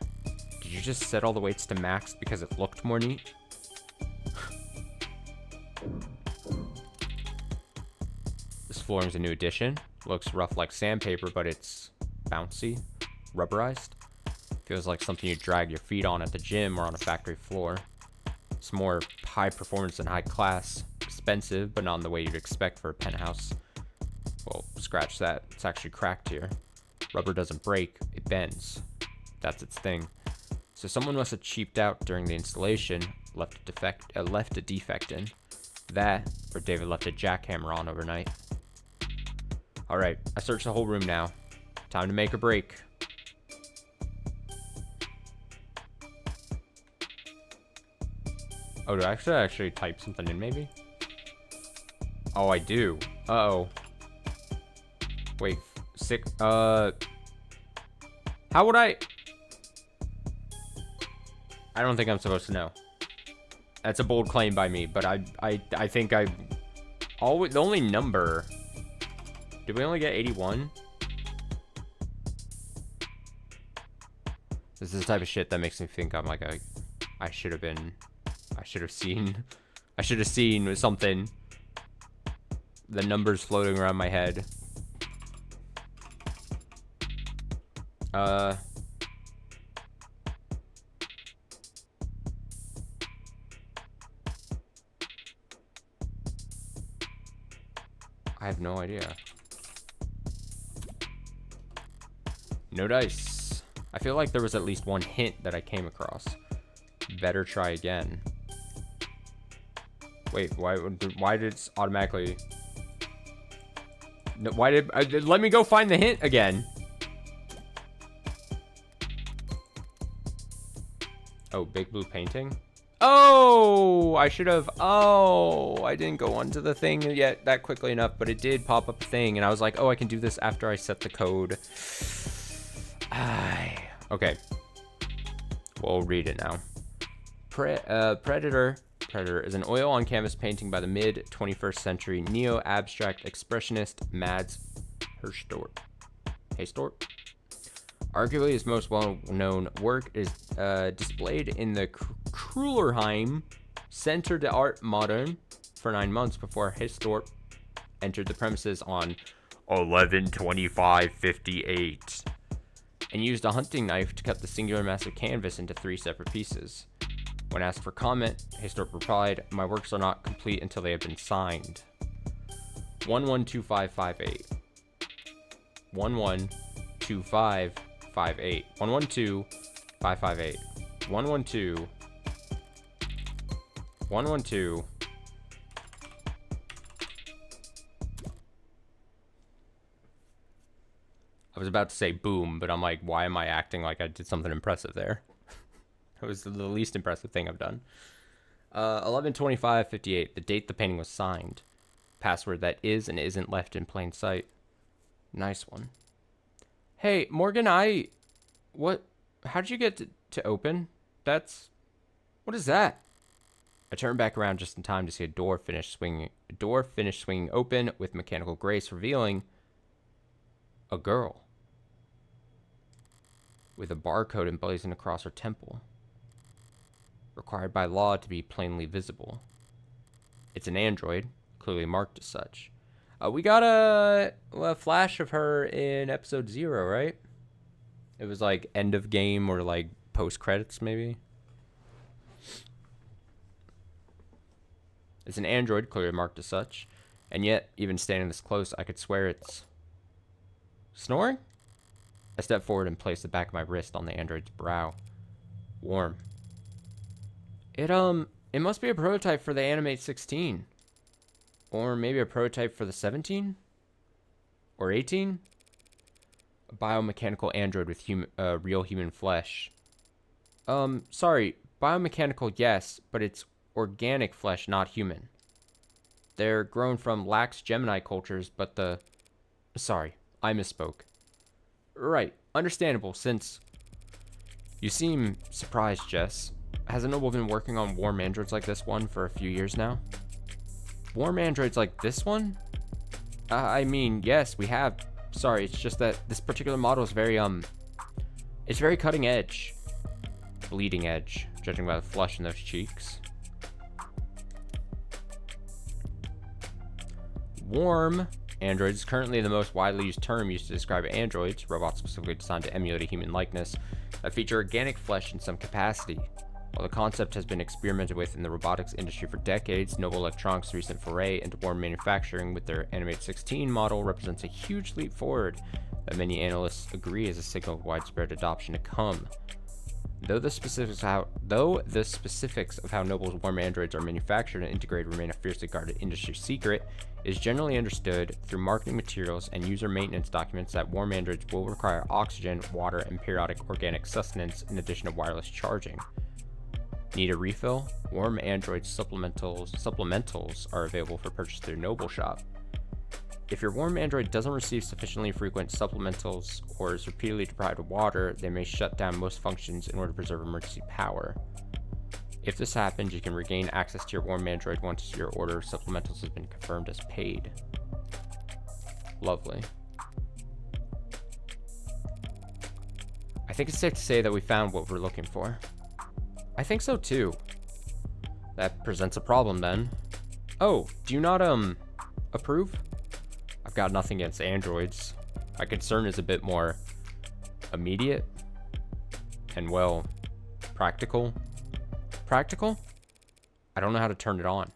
Did you just set all the weights to max because it looked more neat? This flooring's a new addition. Looks rough like sandpaper, but it's bouncy, rubberized. Feels like something you drag your feet on at the gym or on a factory floor. It's more high performance and high class. Expensive, but not in the way you'd expect for a penthouse. Well, scratch that. It's actually cracked here. Rubber doesn't break, it bends. That's its thing. So someone must have cheaped out during the installation, left a defect in. That, or David left a jackhammer on overnight. Alright, I searched the whole room now. Time to make a break. Oh, do I actually type something in, maybe? Oh, I do. Uh-oh. Wait, how would I don't think I'm supposed to know. That's a bold claim by me, but I think the only number. Did we only get 81? This is the type of shit that makes me think I'm like I should have seen with something. The numbers floating around my head. I have no idea. No dice. I feel like there was at least one hint that I came across. Better try again. Wait, why did it automatically... No, why did... let me go find the hint again. Oh, big blue painting? Oh, I should have... Oh, I didn't go onto the thing yet that quickly enough, but it did pop up a thing, and I was like, oh, I can do this after I set the code. Okay. We'll read it now. Predator is an oil on canvas painting by the mid-21st century neo-abstract expressionist Mads Herrstorp. Arguably his most well-known work is displayed in the Krullerheim Centre d'Art Moderne for 9 months before Herrstorp entered the premises on 11/25/58 and used a hunting knife to cut the singular mass of canvas into 3 separate pieces. When asked for comment, Herrstorp replied, "My works are not complete until they have been signed." 112558. 112558. 112558. 112. 112. I was about to say boom, but I'm like, why am I acting like I did something impressive there? It was the least impressive thing I've done. 11/25/58, the date the painting was signed. Password that is and isn't left in plain sight. Nice one. Hey, Morgan, how'd you get to open? What is that? I turned back around just in time to see a door finish swinging open with mechanical grace, revealing a girl with a barcode emblazoned across her temple. Required by law to be plainly visible. It's an android, clearly marked as such. We got a flash of her in episode 0, right? It was like end of game or like post credits, maybe. It's an android, clearly marked as such, and yet, even standing this close, I could swear it's snoring. I stepped forward and placed the back of my wrist on the android's brow. Warm. It must be a prototype for the Animate 16. Or maybe a prototype for the 17? Or 18? A biomechanical android with real human flesh. Sorry, biomechanical, yes, but it's organic flesh, not human. They're grown from lax Gemini cultures, but Sorry, I misspoke. Right, understandable, since... You seem surprised, Jess. Hasn't Noble been working on warm androids like this one for a few years now? warm androids like this one? I mean, yes, we have. Sorry, it's just that this particular model is very, it's very cutting edge. Bleeding edge, judging by the flush in those cheeks. Warm androids is currently the most widely used term used to describe androids, robots specifically designed to emulate a human likeness, that feature organic flesh in some capacity. While the concept has been experimented with in the robotics industry for decades, Noble Electronics' recent foray into warm manufacturing with their Animate 16 model represents a huge leap forward that many analysts agree is a signal of widespread adoption to come. Though the specifics of how Noble's warm androids are manufactured and integrated remain a fiercely guarded industry secret, it is generally understood through marketing materials and user maintenance documents that warm androids will require oxygen, water, and periodic organic sustenance in addition to wireless charging. Need a refill? Warm Android supplementals are available for purchase through Noble Shop. If your warm Android doesn't receive sufficiently frequent supplementals or is repeatedly deprived of water, they may shut down most functions in order to preserve emergency power. If this happens, you can regain access to your warm Android once your order of supplementals has been confirmed as paid. Lovely. I think it's safe to say that we found what we're looking for. I think so too. That presents a problem then. Oh, do you not, approve? I've got nothing against androids. My concern is a bit more immediate and, well, practical. Practical? I don't know how to turn it on.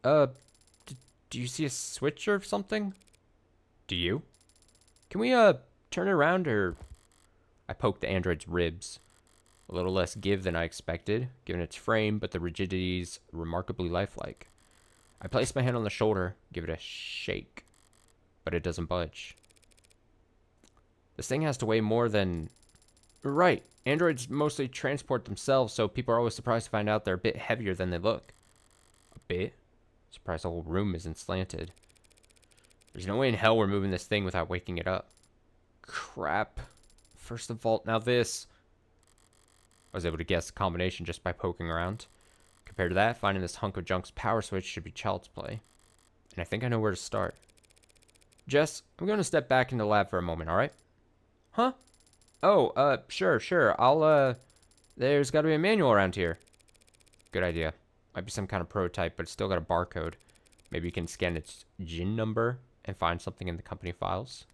Do you see a switch or something? Do you? Can we, turn it around or... I poked the android's ribs. A little less give than I expected, given its frame, but the rigidity's remarkably lifelike. I place my hand on the shoulder, give it a shake, but it doesn't budge. This thing has to weigh more than... Right, androids mostly transport themselves, so people are always surprised to find out they're a bit heavier than they look. A bit? Surprised the whole room isn't slanted. There's no way in hell we're moving this thing without waking it up. Crap. First of all, now this... I was able to guess the combination just by poking around. Compared to that, finding this hunk of junk's power switch should be child's play. And I think I know where to start. Jess, I'm going to step back into the lab for a moment, alright? Huh? Oh, sure. There's got to be a manual around here. Good idea. Might be some kind of prototype, but it's still got a barcode. Maybe you can scan its GIN number and find something in the company files.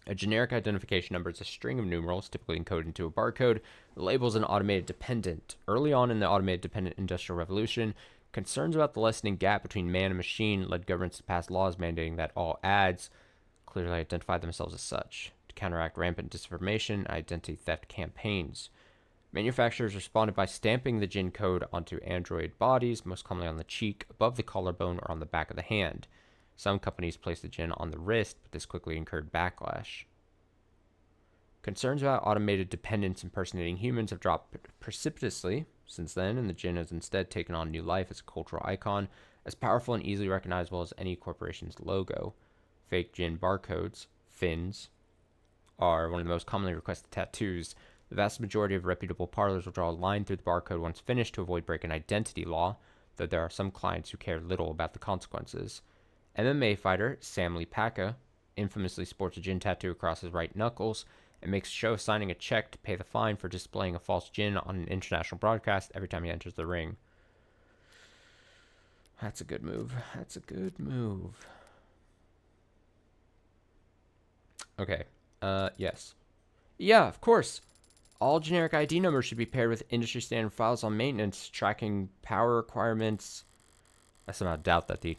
A generic identification number is a string of numerals, typically encoded into a barcode. The label is an automated dependent. Early on in the automated dependent industrial revolution, concerns about the lessening gap between man and machine led governments to pass laws mandating that all ads clearly identify themselves as such, to counteract rampant disinformation and identity theft campaigns. Manufacturers responded by stamping the GIN code onto android bodies, most commonly on the cheek, above the collarbone, or on the back of the hand. Some companies placed the GIN on the wrist, but this quickly incurred backlash. Concerns about automated dependents impersonating humans have dropped precipitously since then, and the GIN has instead taken on new life as a cultural icon, as powerful and easily recognizable as any corporation's logo. Fake GIN barcodes, fins, are one of the most commonly requested tattoos. The vast majority of reputable parlors will draw a line through the barcode once finished to avoid breaking identity law, though there are some clients who care little about the consequences. MMA fighter Sam Lee Packa infamously sports a GIN tattoo across his right knuckles and makes a show of signing a check to pay the fine for displaying a false GIN on an international broadcast every time he enters the ring. That's a good move. That's a good move. Okay. Yes. Yeah, of course. All generic ID numbers should be paired with industry standard files on maintenance, tracking power requirements. I somehow doubt that the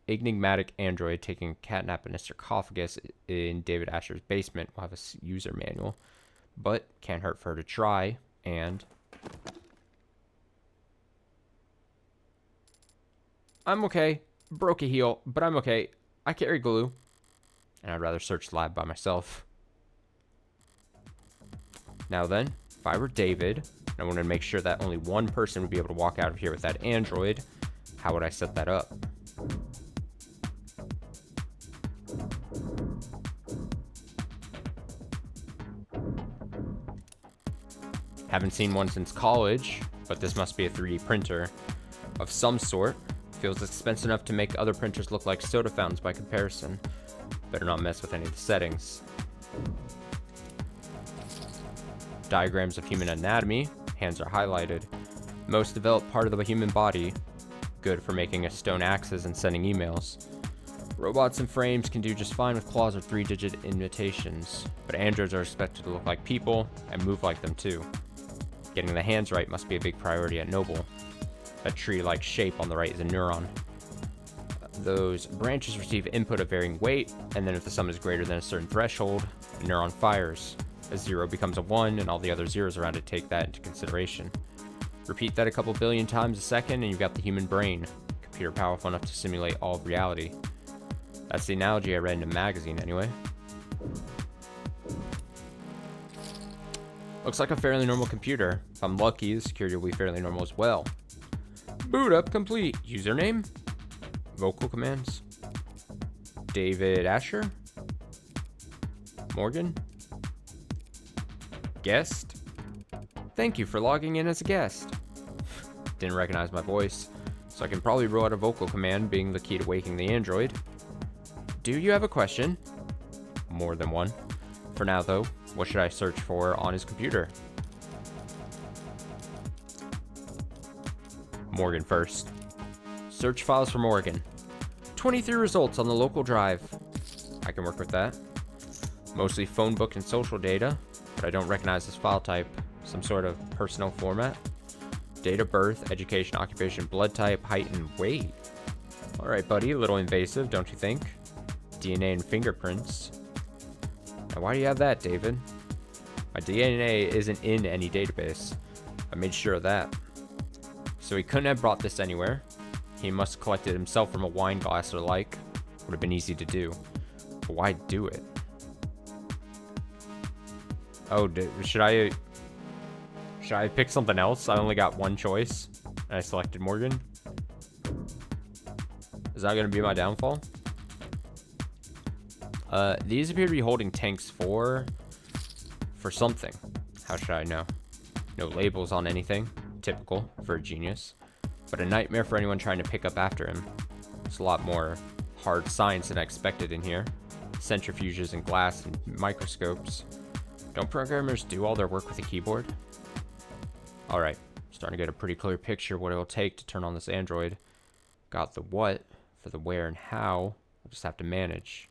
enigmatic android taking a catnap in a sarcophagus in David Asher's basement will have a user manual. But can't hurt for her to try, and... I'm okay. Broke a heel, but I'm okay. I carry glue. And I'd rather search the lab by myself. Now then, if I were David, and I wanted to make sure that only one person would be able to walk out of here with that android, how would I set that up? Haven't seen one since college, but this must be a 3D printer of some sort. Feels expensive enough to make other printers look like soda fountains by comparison. Better not mess with any of the settings. Diagrams of human anatomy. Hands are highlighted. Most developed part of the human body. Good for making a stone axes and sending emails. Robots and frames can do just fine with claws or 3-digit imitations, but androids are expected to look like people and move like them too. Getting the hands right must be a big priority at Noble. That tree-like shape on the right is a neuron. Those branches receive input of varying weight, and then if the sum is greater than a certain threshold, a neuron fires. A 0 becomes a 1, and all the other zeros around it take that into consideration. Repeat that a couple billion times a second, and you've got the human brain. Computer powerful enough to simulate all of reality. That's the analogy I read in a magazine, anyway. Looks like a fairly normal computer. If I'm lucky, the security will be fairly normal as well. Boot up complete. Username? Vocal commands? David Asher? Morgan? Guest? Thank you for logging in as a guest. Didn't recognize my voice, so I can probably rule out a vocal command being the key to waking the android. Do you have a question? More than one. For now, though, what should I search for on his computer? Morgan first. Search files for Morgan. 23 results on the local drive. I can work with that. Mostly phone book and social data, but I don't recognize this file type. Some sort of personal format. Date of birth, education, occupation, blood type, height, and weight. Alright, buddy, a little invasive, don't you think? DNA and fingerprints. Now, why do you have that, David? My DNA isn't in any database. I made sure of that. So he couldn't have brought this anywhere. He must have collected it himself from a wine glass or the like. Would have been easy to do. But why do it? Oh, should I pick something else? I only got one choice, and I selected Morgan. Is that going to be my downfall? These appear to be holding tanks for something. How should I know? No labels on anything. Typical for a genius. But a nightmare for anyone trying to pick up after him. There's a lot more hard science than I expected in here. Centrifuges and glass and microscopes. Don't programmers do all their work with a keyboard? Alright, starting to get a pretty clear picture of what it'll take to turn on this android. Got the what for the where and how. We'll just have to manage.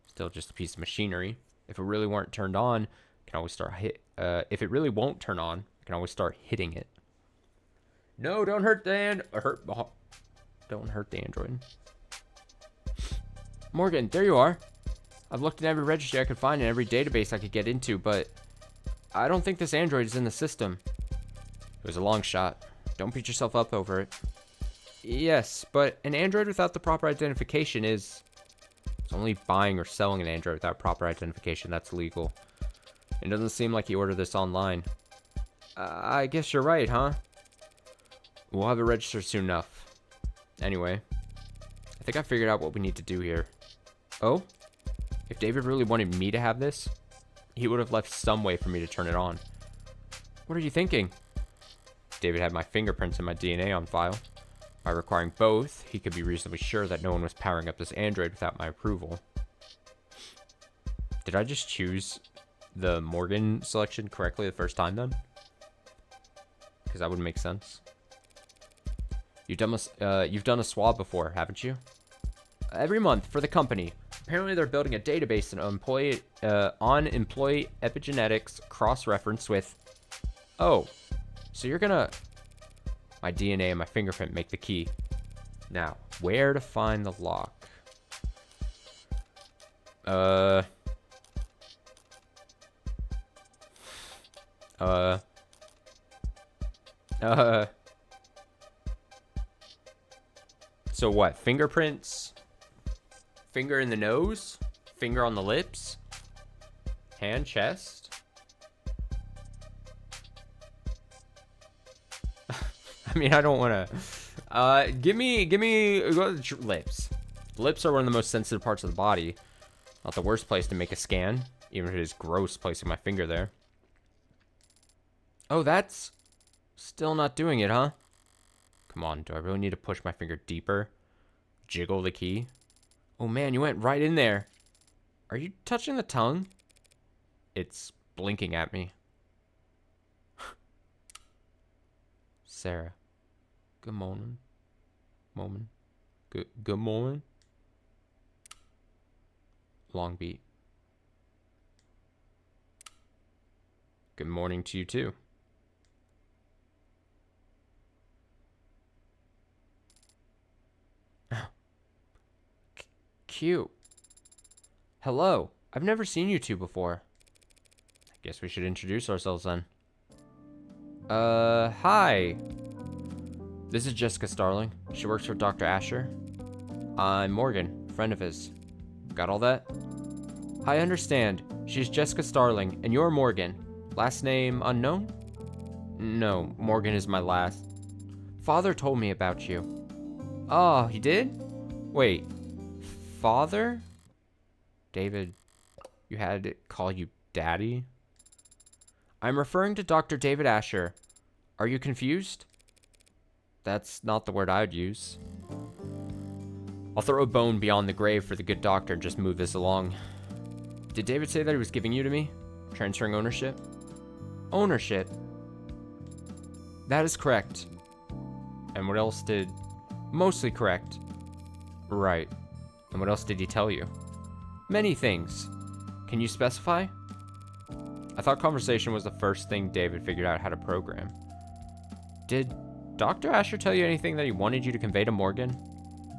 Still just a piece of machinery. If it really weren't turned on, I can always start if it really won't turn on, I can always start hitting it. No, don't hurt the don't hurt the android. Morgan, there you are. I've looked in every registry I could find and every database I could get into, but I don't think this android is in the system. It was a long shot. Don't beat yourself up over it. Yes, but an android without the proper identification is... It's only buying or selling an android without proper identification that's legal. It doesn't seem like he ordered this online. I guess you're right, huh? We'll have it registered soon enough. Anyway, I think I figured out what we need to do here. Oh? If David really wanted me to have this, he would have left some way for me to turn it on. What are you thinking? David had my fingerprints and my DNA on file. By requiring both, he could be reasonably sure that no one was powering up this android without my approval. Did I just choose the Morgan selection correctly the first time then? Because that would make sense. You've done a swab before, haven't you? Every month for the company. Apparently they're building a database on employee epigenetics cross-reference with... Oh, so you're gonna... My DNA and my fingerprint make the key. Now, where to find the lock? So what? Fingerprints? Finger in the nose? Finger on the lips? Hand, chest? I mean, I don't want to... give me lips. Lips are one of the most sensitive parts of the body. Not the worst place to make a scan, even if it is gross placing my finger there. Oh, that's... Still not doing it, huh? Come on, do I really need to push my finger deeper? Jiggle the key? Oh man, you went right in there. Are you touching the tongue? It's blinking at me. Sarah. Good morning. Good morning. Long beat. Good morning to you too. Cute. Hello. I've never seen you two before. I guess we should introduce ourselves then. Hi. This is Jessica Starling. She works for Dr. Asher. I'm Morgan, friend of his. Got all that? I understand. She's Jessica Starling, and you're Morgan. Last name unknown? No, Morgan is my last. Father told me about you. Oh, he did? Wait. Father? David, you had to call you Daddy? I'm referring to Dr. David Asher. Are you confused? That's not the word I'd use. I'll throw a bone beyond the grave for the good doctor and just move this along. Did David say that he was giving you to me? Transferring ownership? Ownership? That is correct. And what else did... Mostly correct. Right. And what else did he tell you? Many things. Can you specify? I thought conversation was the first thing David figured out how to program. Did Dr. Asher tell you anything that he wanted you to convey to Morgan?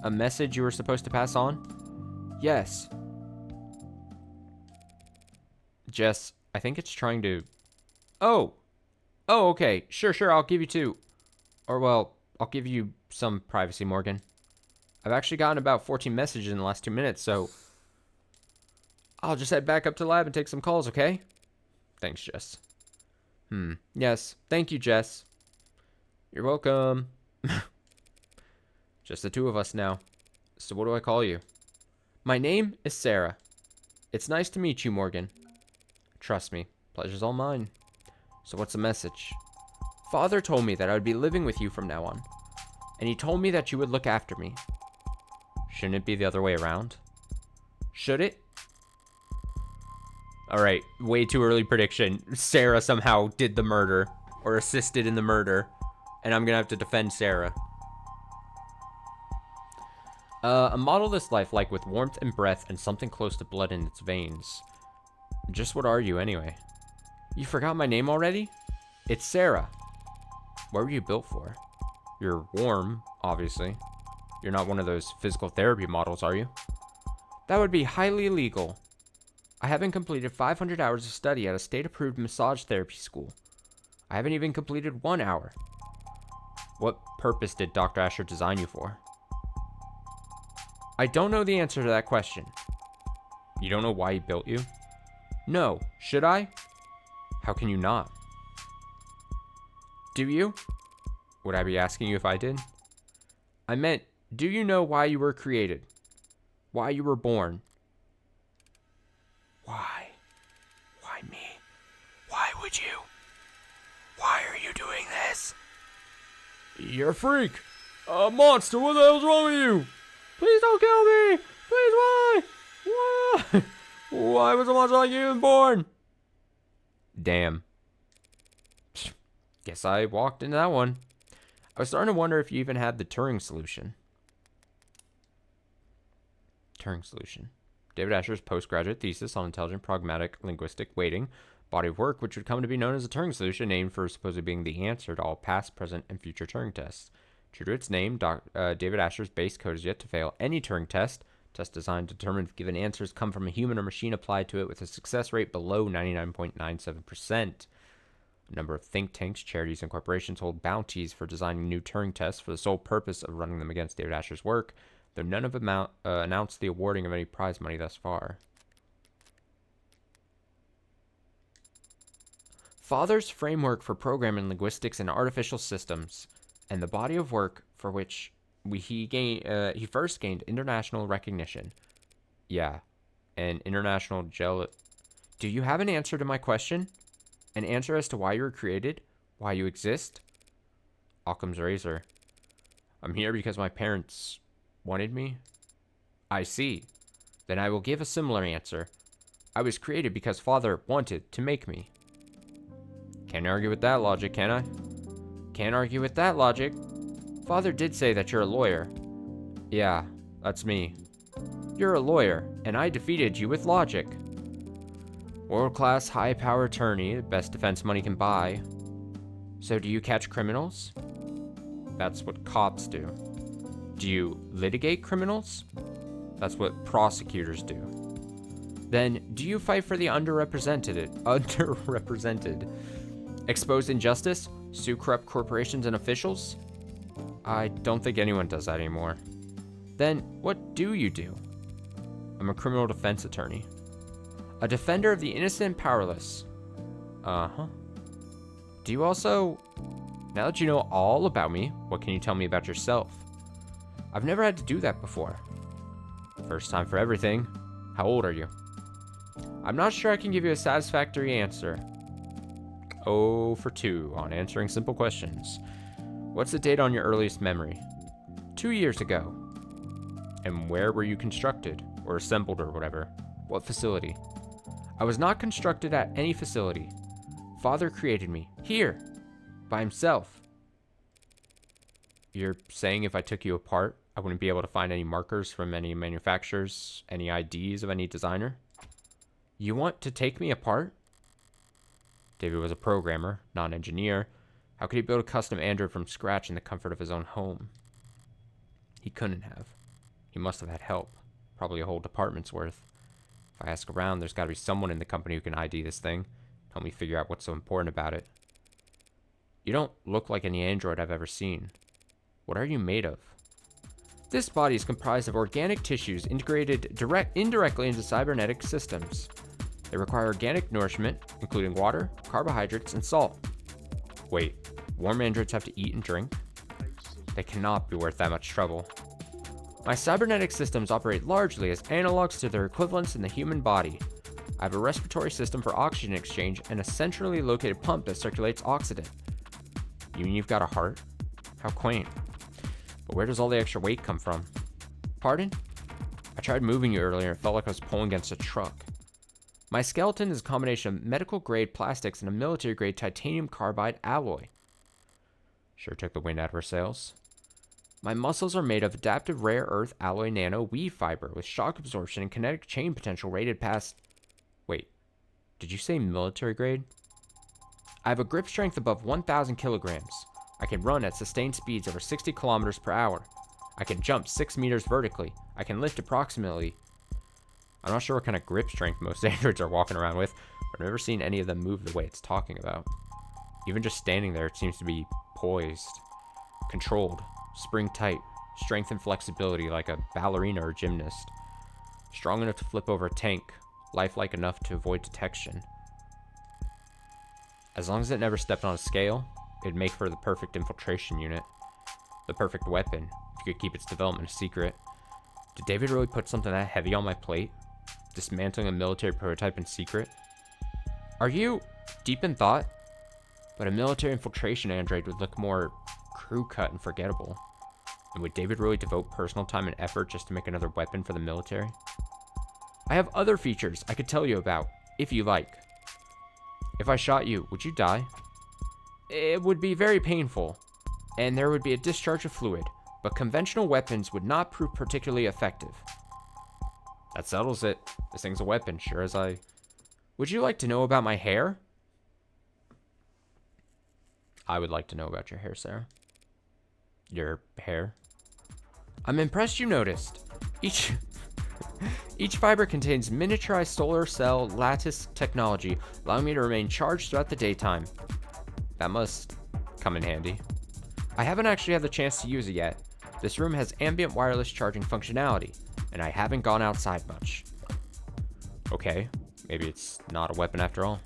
A message you were supposed to pass on? Yes. Jess, I think it's trying to... Oh, okay. Sure, I'll give you two. Or, well, I'll give you some privacy, Morgan. I've actually gotten about 14 messages in the last 2 minutes, so... I'll just head back up to the lab and take some calls, okay? Thanks, Jess. Yes. Thank you, Jess. You're welcome. Just the two of us now. So what do I call you? My name is Sarah. It's nice to meet you, Morgan. Trust me, pleasure's all mine. So what's the message? Father told me that I would be living with you from now on. And he told me that you would look after me. Shouldn't it be the other way around? Should it? Alright, way too early prediction. Sarah somehow did the murder. Or assisted in the murder. And I'm gonna have to defend Sarah. A model this lifelike with warmth and breath and something close to blood in its veins. Just what are you anyway? You forgot my name already? It's Sarah. What were you built for? You're warm, obviously. You're not one of those physical therapy models, are you? That would be highly illegal. I haven't completed 500 hours of study at a state-approved massage therapy school. I haven't even completed 1 hour. What purpose did Dr. Asher design you for? I don't know the answer to that question. You don't know why he built you? No. Should I? How can you not? Do you? Would I be asking you if I did? I meant, do you know why you were created? Why you were born? Why? Why me? Why would you? Why are you doing this? You're a freak! A monster! What the hell's wrong with you? Please don't kill me! Please, why? Why? Why was a monster like you even born? Damn. Guess I walked into that one. I was starting to wonder if you even had the Turing solution. Turing solution. David Asher's postgraduate thesis on intelligent pragmatic linguistic weighting, body of work which would come to be known as a Turing solution, named for supposedly being the answer to all past, present, and future Turing tests. True to its name, David Asher's base code is yet to fail any Turing test. Test designed to determine if given answers come from a human or machine applied to it with a success rate below 99.97%. A number of think tanks, charities, and corporations hold bounties for designing new Turing tests for the sole purpose of running them against David Asher's work, though none have announced the awarding of any prize money thus far. Father's framework for programming linguistics and artificial systems, and the body of work for which he first gained international recognition. Yeah, an international Do you have an answer to my question? An answer as to why you were created? Why you exist? Occam's razor. I'm here because my parents wanted me. I see. Then I will give a similar answer. I was created because Father wanted to make me. Can't argue with that logic, can I? Can't argue with that logic. Father did say that you're a lawyer. Yeah, that's me. You're a lawyer, and I defeated you with logic. World-class, high-power attorney, the best defense money can buy. So do you catch criminals? That's what cops do. Do you litigate criminals? That's what prosecutors do. Then, do you fight for the underrepresented? Expose injustice? Sue corrupt corporations and officials? I don't think anyone does that anymore. Then, what do you do? I'm a criminal defense attorney. A defender of the innocent and powerless. Uh-huh. Do you also... Now that you know all about me, what can you tell me about yourself? I've never had to do that before. First time for everything. How old are you? I'm not sure I can give you a satisfactory answer. 0 for 2 on answering simple questions. What's the date on your earliest memory? 2 years ago. And where were you constructed? Or assembled or whatever? What facility? I was not constructed at any facility. Father created me. Here. By himself. You're saying if I took you apart, I wouldn't be able to find any markers from any manufacturers, any IDs of any designer? You want to take me apart? David was a programmer, not an engineer. How could he build a custom android from scratch in the comfort of his own home? He couldn't have. He must have had help. Probably a whole department's worth. If I ask around, there's got to be someone in the company who can ID this thing. Help me figure out what's so important about it. You don't look like any android I've ever seen. What are you made of? This body is comprised of organic tissues integrated indirectly into cybernetic systems. They require organic nourishment, including water, carbohydrates, and salt. Wait, warm androids have to eat and drink? They cannot be worth that much trouble. My cybernetic systems operate largely as analogs to their equivalents in the human body. I have a respiratory system for oxygen exchange and a centrally located pump that circulates oxygen. You mean you've got a heart? How quaint. But where does all the extra weight come from? Pardon? I tried moving you earlier and felt like I was pulling against a truck. My skeleton is a combination of medical-grade plastics and a military-grade titanium carbide alloy. Sure took the wind out of her sails. My muscles are made of adaptive rare earth alloy nano weave fiber with shock absorption and kinetic chain potential rated past... Wait, did you say military grade? I have a grip strength above 1,000 kilograms. I can run at sustained speeds over 60 kilometers per hour. I can jump 6 meters vertically. I can lift approximately... I'm not sure what kind of grip strength most androids are walking around with, but I've never seen any of them move the way it's talking about. Even just standing there, it seems to be poised, controlled, spring tight, strength and flexibility like a ballerina or gymnast. Strong enough to flip over a tank, lifelike enough to avoid detection. As long as it never stepped on a scale, it'd make for the perfect infiltration unit. The perfect weapon, if you could keep its development a secret. Did David really put something that heavy on my plate? Dismantling a military prototype in secret? Are you deep in thought? But a military infiltration android would look more crew-cut and forgettable. And would David really devote personal time and effort just to make another weapon for the military? I have other features I could tell you about, if you like. If I shot you, would you die? It would be very painful, and there would be a discharge of fluid, but conventional weapons would not prove particularly effective. That settles it. This thing's a weapon, sure as I... Would you like to know about my hair? I would like to know about your hair, Sarah. Your hair? I'm impressed you noticed. Each fiber contains miniaturized solar cell lattice technology, allowing me to remain charged throughout the daytime. That must come in handy. I haven't actually had the chance to use it yet. This room has ambient wireless charging functionality, and I haven't gone outside much. Okay, maybe it's not a weapon after all.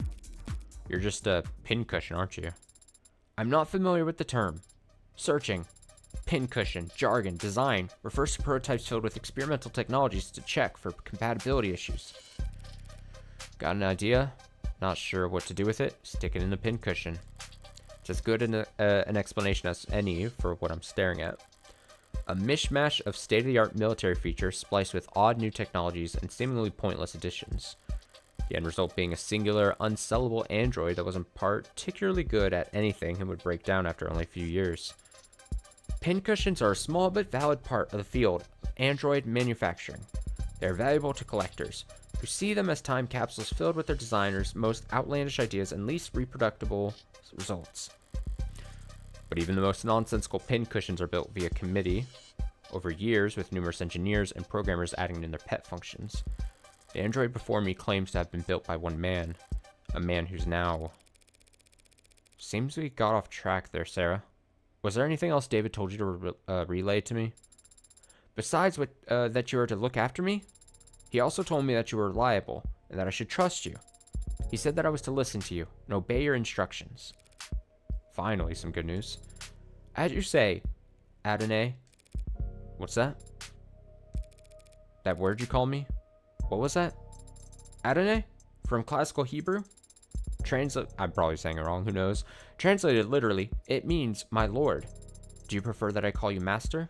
You're just a pincushion, aren't you? I'm not familiar with the term. Searching. Pincushion, jargon, design refers to prototypes filled with experimental technologies to check for compatibility issues. Got an idea? Not sure what to do with it? Stick it in the pincushion. It's as good an explanation as any for what I'm staring at. A mishmash of state-of-the-art military features spliced with odd new technologies and seemingly pointless additions. The end result being a singular, unsellable android that wasn't particularly good at anything and would break down after only a few years. Pincushions are a small but valid part of the field of android manufacturing. They are valuable to collectors, who see them as time capsules filled with their designers' most outlandish ideas and least reproducible results. But even the most nonsensical pincushions are built via committee over years, with numerous engineers and programmers adding in their pet functions. The android before me claims to have been built by one man, a man who's now... Seems we got off track there, Sarah. Was there anything else David told you to relay to me? Besides that you are to look after me? He also told me that you were reliable, and that I should trust you. He said that I was to listen to you, and obey your instructions. Finally, some good news. As you say, Adonai. What's that? That word you called me? What was that? Adonai? From classical Hebrew? I'm probably saying it wrong, who knows. Translated literally, it means my lord. Do you prefer that I call you master?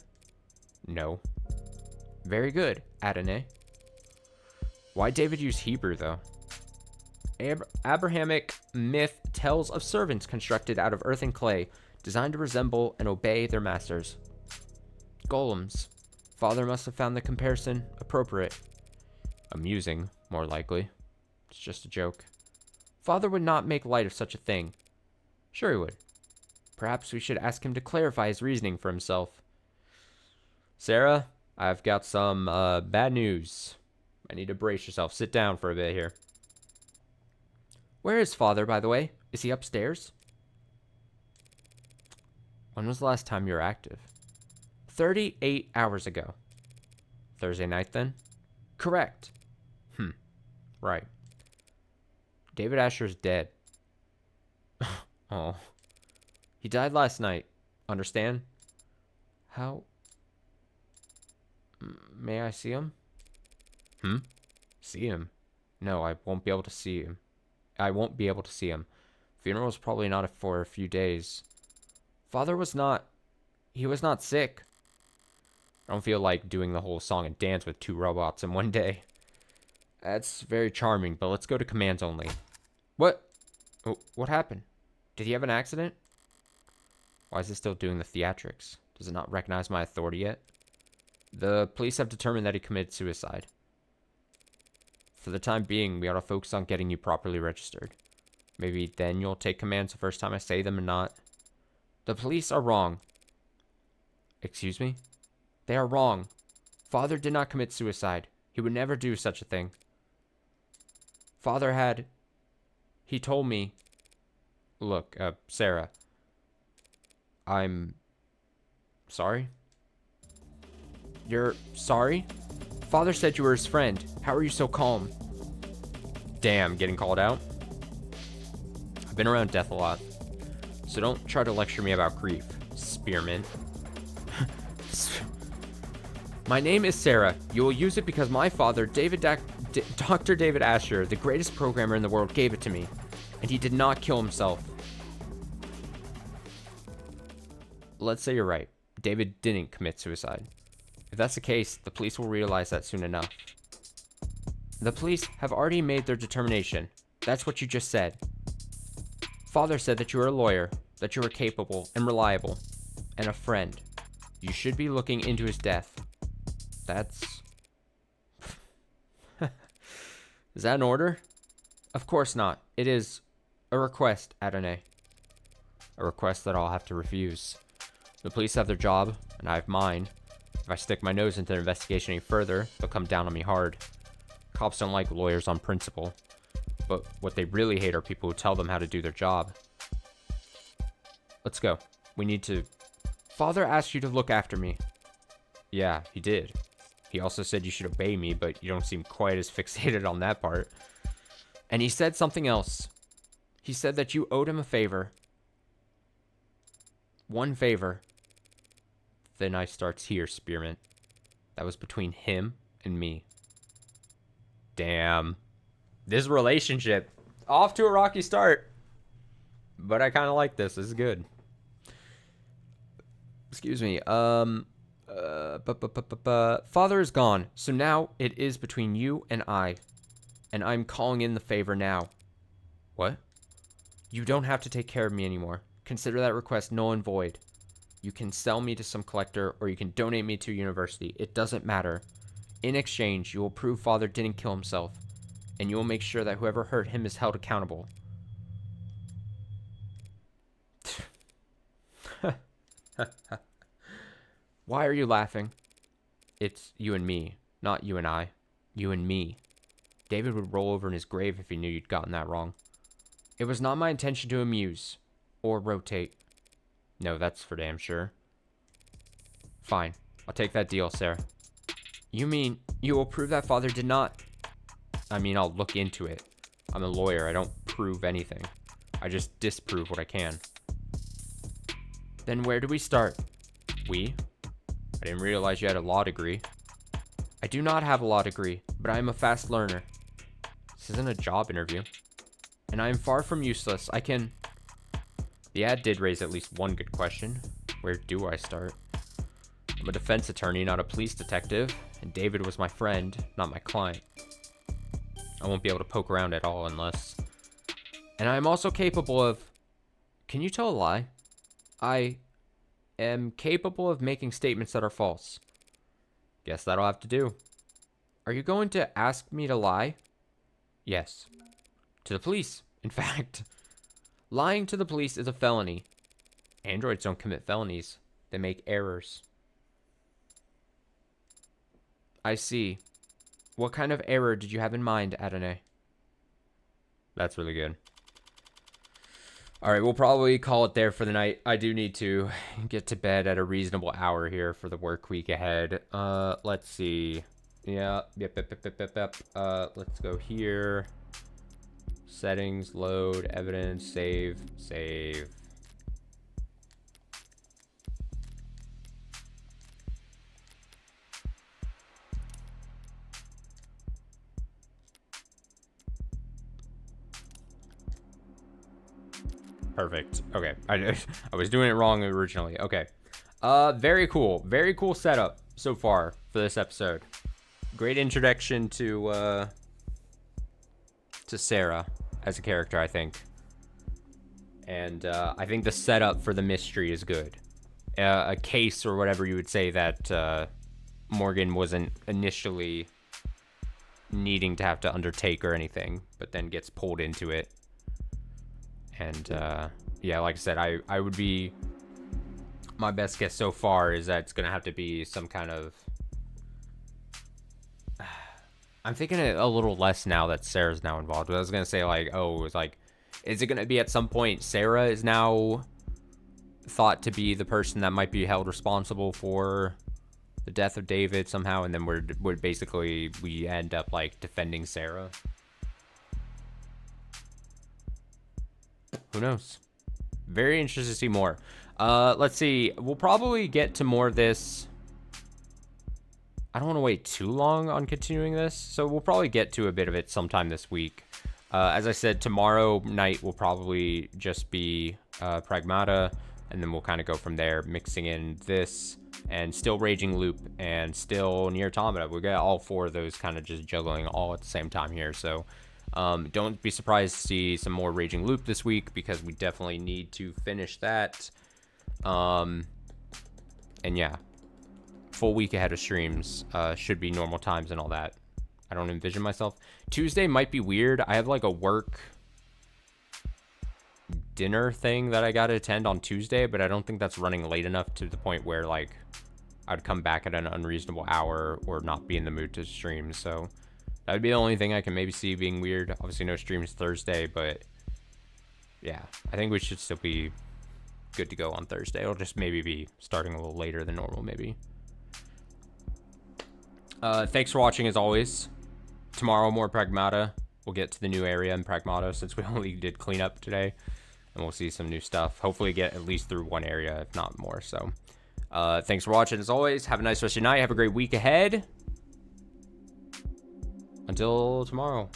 No. Very good, Adonai. Why David use Hebrew, though? Abrahamic myth tells of servants constructed out of earth and clay, designed to resemble and obey their masters. Golems. Father must have found the comparison appropriate. Amusing, more likely. It's just a joke. Father would not make light of such a thing. Sure he would. Perhaps we should ask him to clarify his reasoning for himself. Sarah, I've got some bad news. I need to brace yourself. Sit down for a bit here. Where is Father, by the way? Is he upstairs? When was the last time you were active? 38 hours ago. Thursday night, then? Correct. Right. David Asher's dead. Oh. He died last night. Understand? How? May I see him? See him? No, I won't be able to see him. Funeral was probably not for a few days. Father was not... He was not sick. I don't feel like doing the whole song and dance with 2 robots in one day. That's very charming, but let's go to commands only. What? Oh, what happened? Did he have an accident? Why is it still doing the theatrics? Does it not recognize my authority yet? The police have determined that he committed suicide. For the time being, we ought to focus on getting you properly registered. Maybe then you'll take commands the first time I say them and not... The police are wrong. Excuse me? They are wrong. Father did not commit suicide. He would never do such a thing. Father had... He told me... Look, Sarah. I'm... Sorry? You're sorry? Father said you were his friend. How are you so calm? Damn, getting called out? I've been around death a lot. So don't try to lecture me about grief, Spearman. My name is Sarah. You will use it because my father, Dr. David Asher, the greatest programmer in the world, gave it to me. And he did not kill himself. Let's say you're right. David didn't commit suicide. If that's the case, the police will realize that soon enough. The police have already made their determination. That's what you just said. Father said that you were a lawyer, that you were capable and reliable, and a friend. You should be looking into his death. That's... Is that an order? Of course not. It is a request, Adonai. A request that I'll have to refuse. The police have their job, and I have mine. If I stick my nose into their investigation any further, they'll come down on me hard. Cops don't like lawyers on principle. But what they really hate are people who tell them how to do their job. Let's go. We need to... Father asked you to look after me. Yeah, he did. He also said you should obey me, but you don't seem quite as fixated on that part. And he said something else. He said that you owed him a favor. One favor. The knife starts here, Spearman. That was between him and me. Damn. This relationship. Off to a rocky start. But I kind of like this. This is good. Excuse me. Father is gone, so now it is between you and I. And I'm calling in the favor now. What? You don't have to take care of me anymore. Consider that request null and void. You can sell me to some collector, or you can donate me to a university. It doesn't matter. In exchange, you will prove Father didn't kill himself, and you will make sure that whoever hurt him is held accountable. Why are you laughing? It's you and me, not you and I. You and me. David would roll over in his grave if he knew you'd gotten that wrong. It was not my intention to amuse. Or rotate. No, that's for damn sure. Fine. I'll take that deal, Sarah. You mean you will prove that Father did not? I mean, I'll look into it. I'm a lawyer. I don't prove anything. I just disprove what I can. Then where do we start? We? I didn't realize you had a law degree. I do not have a law degree, but I am a fast learner. This isn't a job interview. And I am far from useless. I can... The ad did raise at least one good question. Where do I start? I'm a defense attorney, not a police detective. And David was my friend, not my client. I won't be able to poke around at all unless... And I am also capable of... Can you tell a lie? I am capable of making statements that are false. Guess that'll have to do. Are you going to ask me to lie? Yes. To the police, in fact. Lying to the police is a felony. Androids don't commit felonies. They make errors. I see. What kind of error did you have in mind, Adonai? That's really good. All right, we'll probably call it there for the night. I do need to get to bed at a reasonable hour here for the work week ahead. Let's see. Yeah, yep. Let's go here. Settings, load, evidence, save. Perfect. Okay. I was doing it wrong originally. Okay. Very cool. Very cool setup so far for this episode. Great introduction to Sarah as a character, I think. And I think the setup for the mystery is good. A case or whatever you would say that Morgan wasn't initially needing to have to undertake or anything, but then gets pulled into it. And yeah, like I said, I would be... My best guess so far is that it's going to have to be some kind of... I'm thinking a little less now that Sarah's now involved. But I was going to say, like, oh, it's like... Is it going to be at some point Sarah is now thought to be the person that might be held responsible for the death of David somehow? And then we're basically... We end up, like, defending Sarah? Who knows? Very interested to see more. Let's see. We'll probably get to more of this. I don't want to wait too long on continuing this, so we'll probably get to a bit of it sometime this week. As I said, tomorrow night will probably just be Pragmata, and then we'll kind of go from there, mixing in this and still Raging Loop and still Nier Automata. We got all four of those kind of just juggling all at the same time here, so... don't be surprised to see some more Raging Loop this week, because we definitely need to finish that. And yeah, full week ahead of streams. Should be normal times and all that. I don't envision myself. Tuesday might be weird. I have like a work dinner thing that I got to attend on Tuesday, but I don't think that's running late enough to the point where like I'd come back at an unreasonable hour or not be in the mood to stream. So that would be the only thing I can maybe see being weird. Obviously no streams Thursday, but yeah, I think we should still be good to go on Thursday. It'll just maybe be starting a little later than normal, maybe. Thanks for watching as always. Tomorrow, more Pragmata. We'll get to the new area in Pragmata since we only did cleanup today. And we'll see some new stuff. Hopefully get at least through one area, if not more. So, thanks for watching as always. Have a nice rest of your night. Have a great week ahead. Until tomorrow.